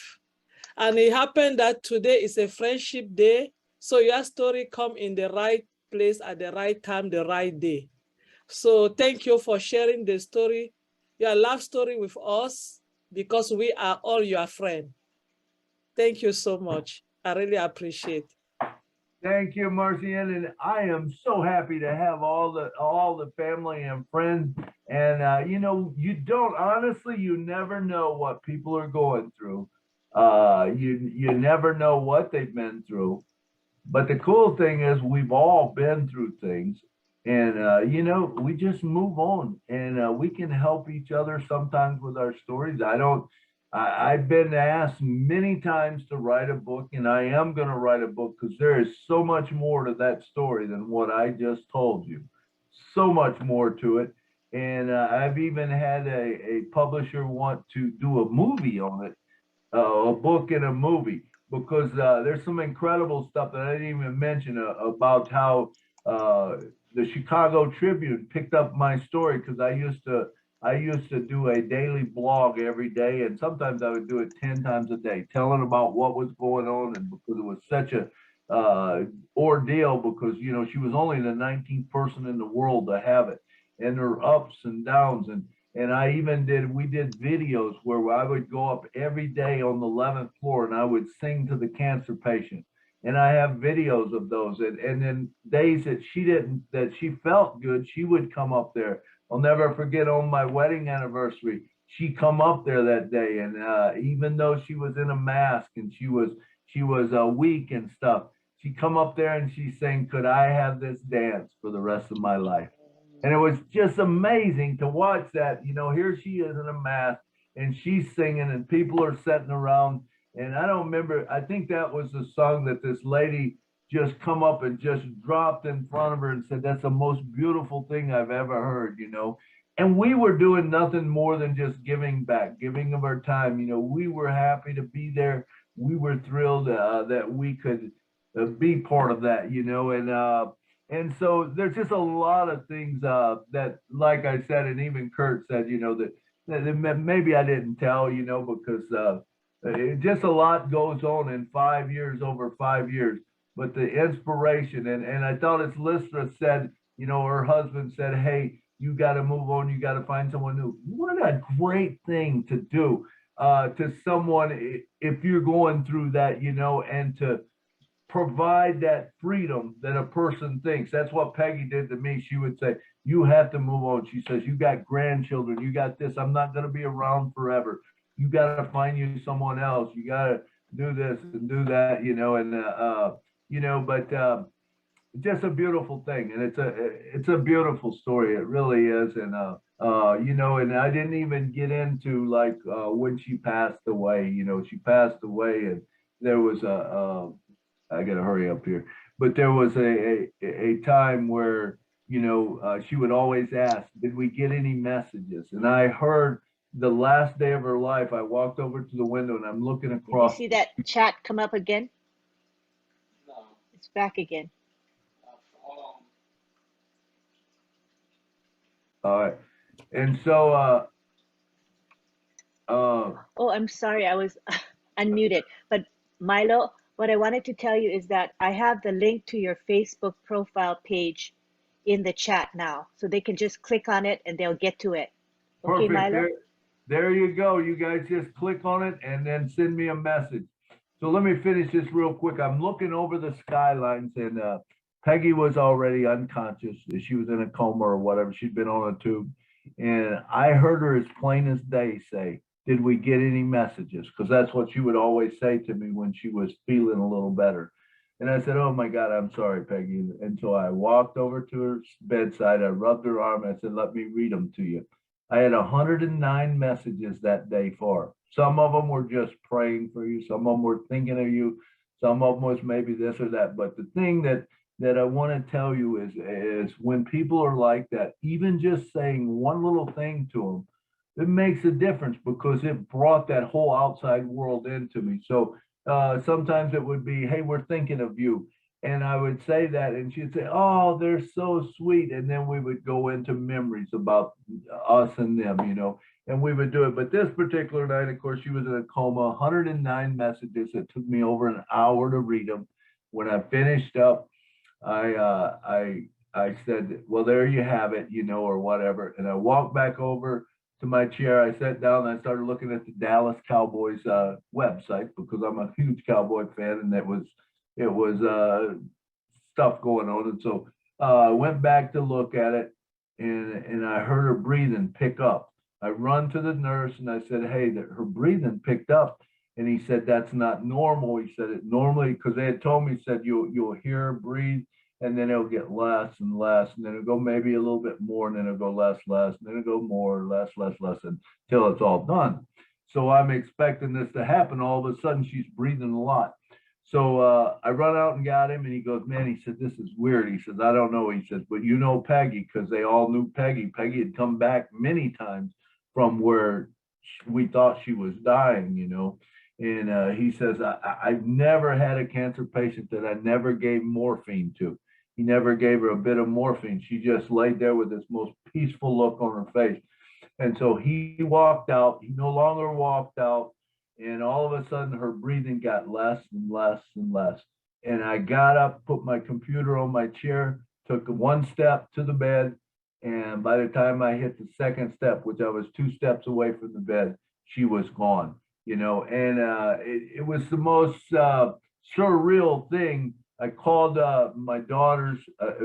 And it happened that today is a friendship day. So your story come in the right place at the right time, the right day. So thank you for sharing the story, your life story with us, because we are all your friends. Thank you so much. I really appreciate it. Thank you, Marcian, and I am so happy to have all the family and friends. And you know, you never know what people are going through. You never know what they've been through. But the cool thing is we've all been through things, and you know, we just move on, and we can help each other sometimes with our stories. I've been asked many times to write a book, and I am going to write a book because there is so much more to that story than what I just told you. So much more to it. And I've even had a publisher want to do a movie on it, a book and a movie, because there's some incredible stuff that I didn't even mention about how the Chicago Tribune picked up my story, because I used to do a daily blog every day, and sometimes I would do it 10 times a day, telling about what was going on, and because it was such a ordeal, because you know, she was only the 19th person in the world to have it, and her ups and downs, and I even we did videos where I would go up every day on the 11th floor and I would sing to the cancer patient. And I have videos of those. And then days that she felt good, she would come up there. I'll never forget, on my wedding anniversary, she come up there that day. And even though she was in a mask and she was weak and stuff, she come up there and she sang, "Could I have this dance for the rest of my life?" And it was just amazing to watch that. You know, here she is in a mask and she's singing and people are sitting around. And I don't remember, I think that was the song that this lady just come up and just dropped in front of her and said, "That's the most beautiful thing I've ever heard," you know. And we were doing nothing more than just giving back, giving of our time. You know, we were happy to be there. We were thrilled that we could be part of that, you know. And so there's just a lot of things that, like I said, and even Kurt said, you know, that maybe I didn't tell, you know, because just a lot goes on in 5 years, over 5 years. But the inspiration, and I thought as Lystra said, you know, her husband said, "Hey, you got to move on. You got to find someone new." What a great thing to do to someone if you're going through that, you know, and to provide that freedom that a person thinks. That's what Peggy did to me. She would say, "You have to move on." She says, "You got grandchildren, you got this. I'm not going to be around forever. You got to find you someone else. You got to do this and do that," you know. And you know, but just a beautiful thing, and it's a beautiful story. It really is. And you know, and I didn't even get into like when she passed away. You know, she passed away, and there was I gotta hurry up here. But there was a time where, you know, she would always ask, "Did we get any messages?" And I heard the last day of her life, I walked over to the window and I'm looking Did you across. see that chat come up again? No. It's back again. All right. And so, Oh, I'm sorry, I was unmuted. But Milo, what I wanted to tell you is that I have the link to your Facebook profile page in the chat now. So they can just click on it and they'll get to it. Okay, perfect. Milo? There you go. You guys just click on it and then send me a message. So let me finish this real quick. I'm looking over the skylines, and Peggy was already unconscious. She was in a coma or whatever. She'd been on a tube. And I heard her as plain as day say, "Did we get any messages?" Because that's what she would always say to me when she was feeling a little better. And I said, "Oh my God, I'm sorry, Peggy." And so I walked over to her bedside. I rubbed her arm. I said, "Let me read them to you." I had 109 messages that day for her. Some of them were just praying for you. Some of them were thinking of you. Some of them was maybe this or that. But the thing that I want to tell you is when people are like that, even just saying one little thing to them, it makes a difference, because it brought that whole outside world into me. So sometimes it would be, "Hey, we're thinking of you." And I would say that, and she'd say, "Oh, they're so sweet." And then we would go into memories about us and them, you know, and we would do it. But this particular night, of course, she was in a coma, 109 messages. It took me over an hour to read them. When I finished up, I I said, well, there you have it, you know, or whatever. And I walked back over to my chair. I sat down and I started looking at the Dallas Cowboys website because I'm a huge Cowboy fan, and it was stuff going on. And so I went back to look at it, and I heard her breathing pick up. I run to the nurse and I said, hey, her breathing picked up. And he said, that's not normal. He said it normally, because they had told me, he said, you'll hear her breathe, and then it'll get less and less, and then it'll go maybe a little bit more, and then it'll go less, and then it'll go more, less, until it's all done. So I'm expecting this to happen. All of a sudden, she's breathing a lot. So I run out and got him, and he goes, man, he said, this is weird. He says, I don't know. He says, but you know Peggy, because they all knew Peggy. Peggy had come back many times from where we thought she was dying, you know. And he says, I've never had a cancer patient that I never gave morphine to. He never gave her a bit of morphine. She just laid there with this most peaceful look on her face. And so he walked out. He no longer walked out. And all of a sudden, her breathing got less and less and less. And I got up, put my computer on my chair, took one step to the bed. And by the time I hit the second step, which I was 2 steps away from the bed, she was gone. You know, and it was the most surreal thing. I called my daughters,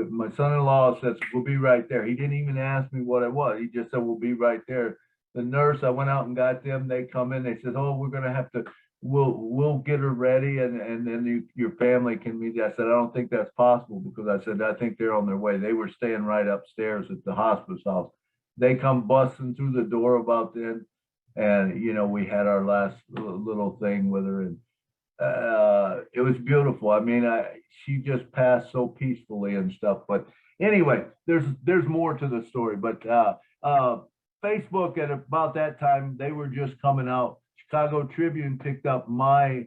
my son-in-law says, we'll be right there. He didn't even ask me what it was. He just said, we'll be right there. The nurse, I went out and got them. They come in, they said, oh, we're going to have to, we'll get her ready, and then your family can meet you. I said, I don't think that's possible, because I said, I think they're on their way. They were staying right upstairs at the hospice house. They come busting through the door about then. And, you know, we had our last little thing with her, and it was beautiful. I mean, she just passed so peacefully and stuff. But anyway, there's more to the story. But Facebook, at about that time, they were just coming out. Chicago Tribune picked up my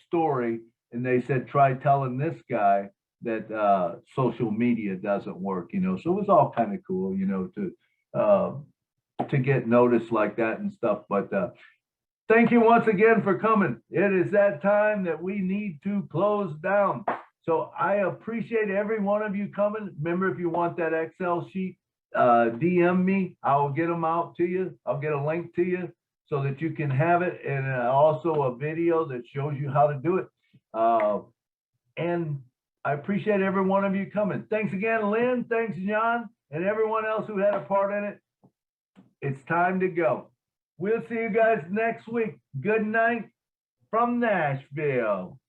story, and they said, try telling this guy that social media doesn't work, you know. So it was all kind of cool, you know, to get noticed like that and stuff. But thank you once again for coming. It is that time that we need to close down. So I appreciate every one of you coming. Remember, if you want that Excel sheet, DM me. I'll get them out to you. I'll get a link to you so that you can have it, and also a video that shows you how to do it. And I appreciate every one of you coming. Thanks again, Lynn. Thanks, John, and everyone else who had a part in it. It's time to go. We'll see you guys next week. Good night from Nashville.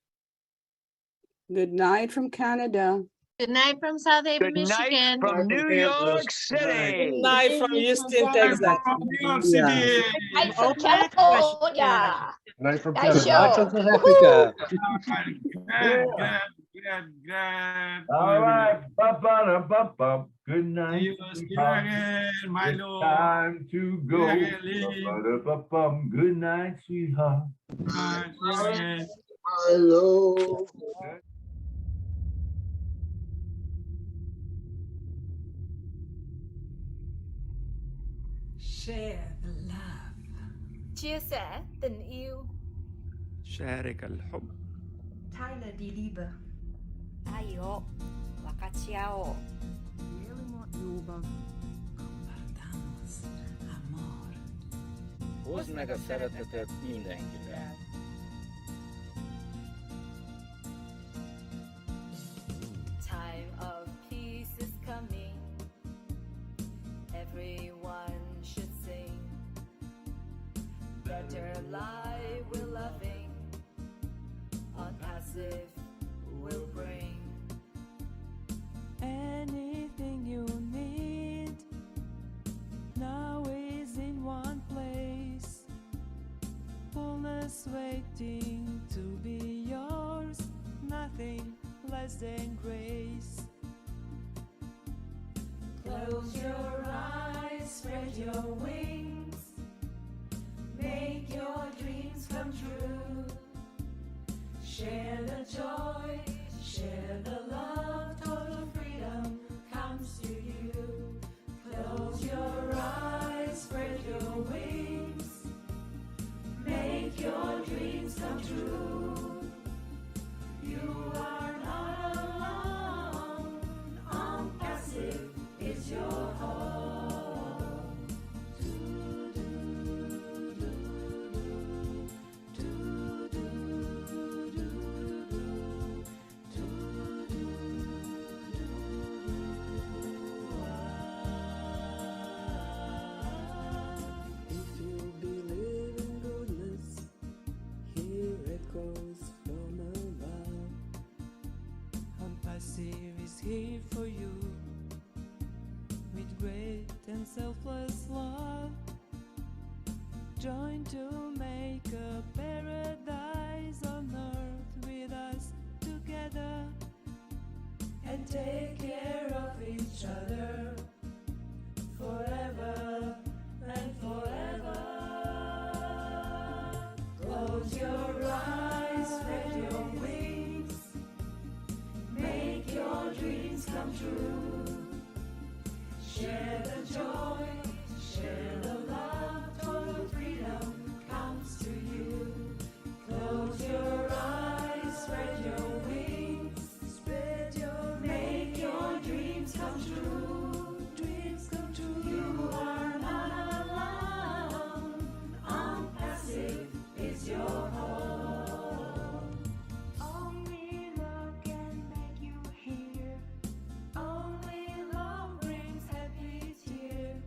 Good night from Canada. Good night from South Haven, Good night Michigan. from New York City. Good night from Houston, Texas. New York City. Night from Open question. California. Night from Nice Canada. show. South Africa. Glad. All right. Ba-ba-da-ba-bum. Good night. See you again, Milo. It's time to go. See you again, Ba-ba-da-ba-bum. Good night, sweetheart. See you again. Hello. Share the love. Chia sẻ tình yêu. شارك الحب. Teile die Liebe. 愛を分かち合おう。 Compartamos amor. Hozd szeretetet mindenkivel. Time of peace is coming. Everyone should sing. Better lie we're loving. ONPASSIVE will bring. Anything you need now is in one place. Fullness waiting to be yours. Nothing less than grace. Close your eyes, spread your wings. Make your dreams come true. Share the joy, share the love. Total freedom comes to you. Close your eyes, spread your wings. Make your dreams come true. You are not alone. selfless love. Join to make a paradise on earth with us together, and take care of each other forever and forever. Close your eyes, spread your wings, make your dreams come true. Share the joy, share the love, total freedom comes to you. Close your eyes, spread your wings, make your dreams come true. Dreams come true. You are not alone. ONPASSIVE is your home. Only love can make you hear. Only love brings happy tear.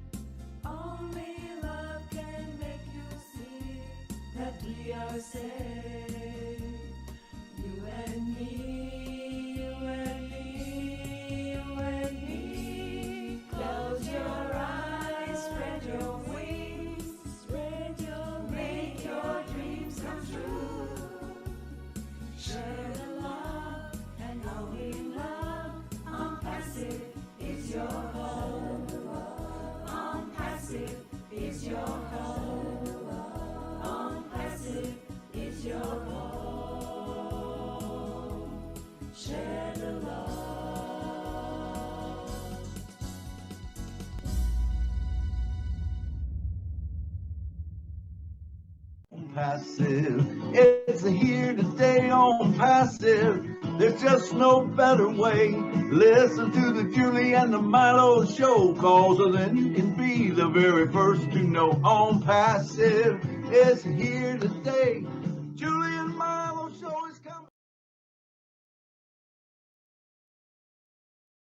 Only love can make you see that we are safe. You and me, you and me, you and me. Close your eyes, spread your wings, make your dreams come true. Share the love and how we love. ONPASSIVE is your home. ONPASSIVE is your home. ONPASSIVE is your home. Share the love. Passive, it's here today on passive. There's just no better way. Listen to the Julie and the Milo show, cause then you can be the very first to know. On passive, it's here today. Julie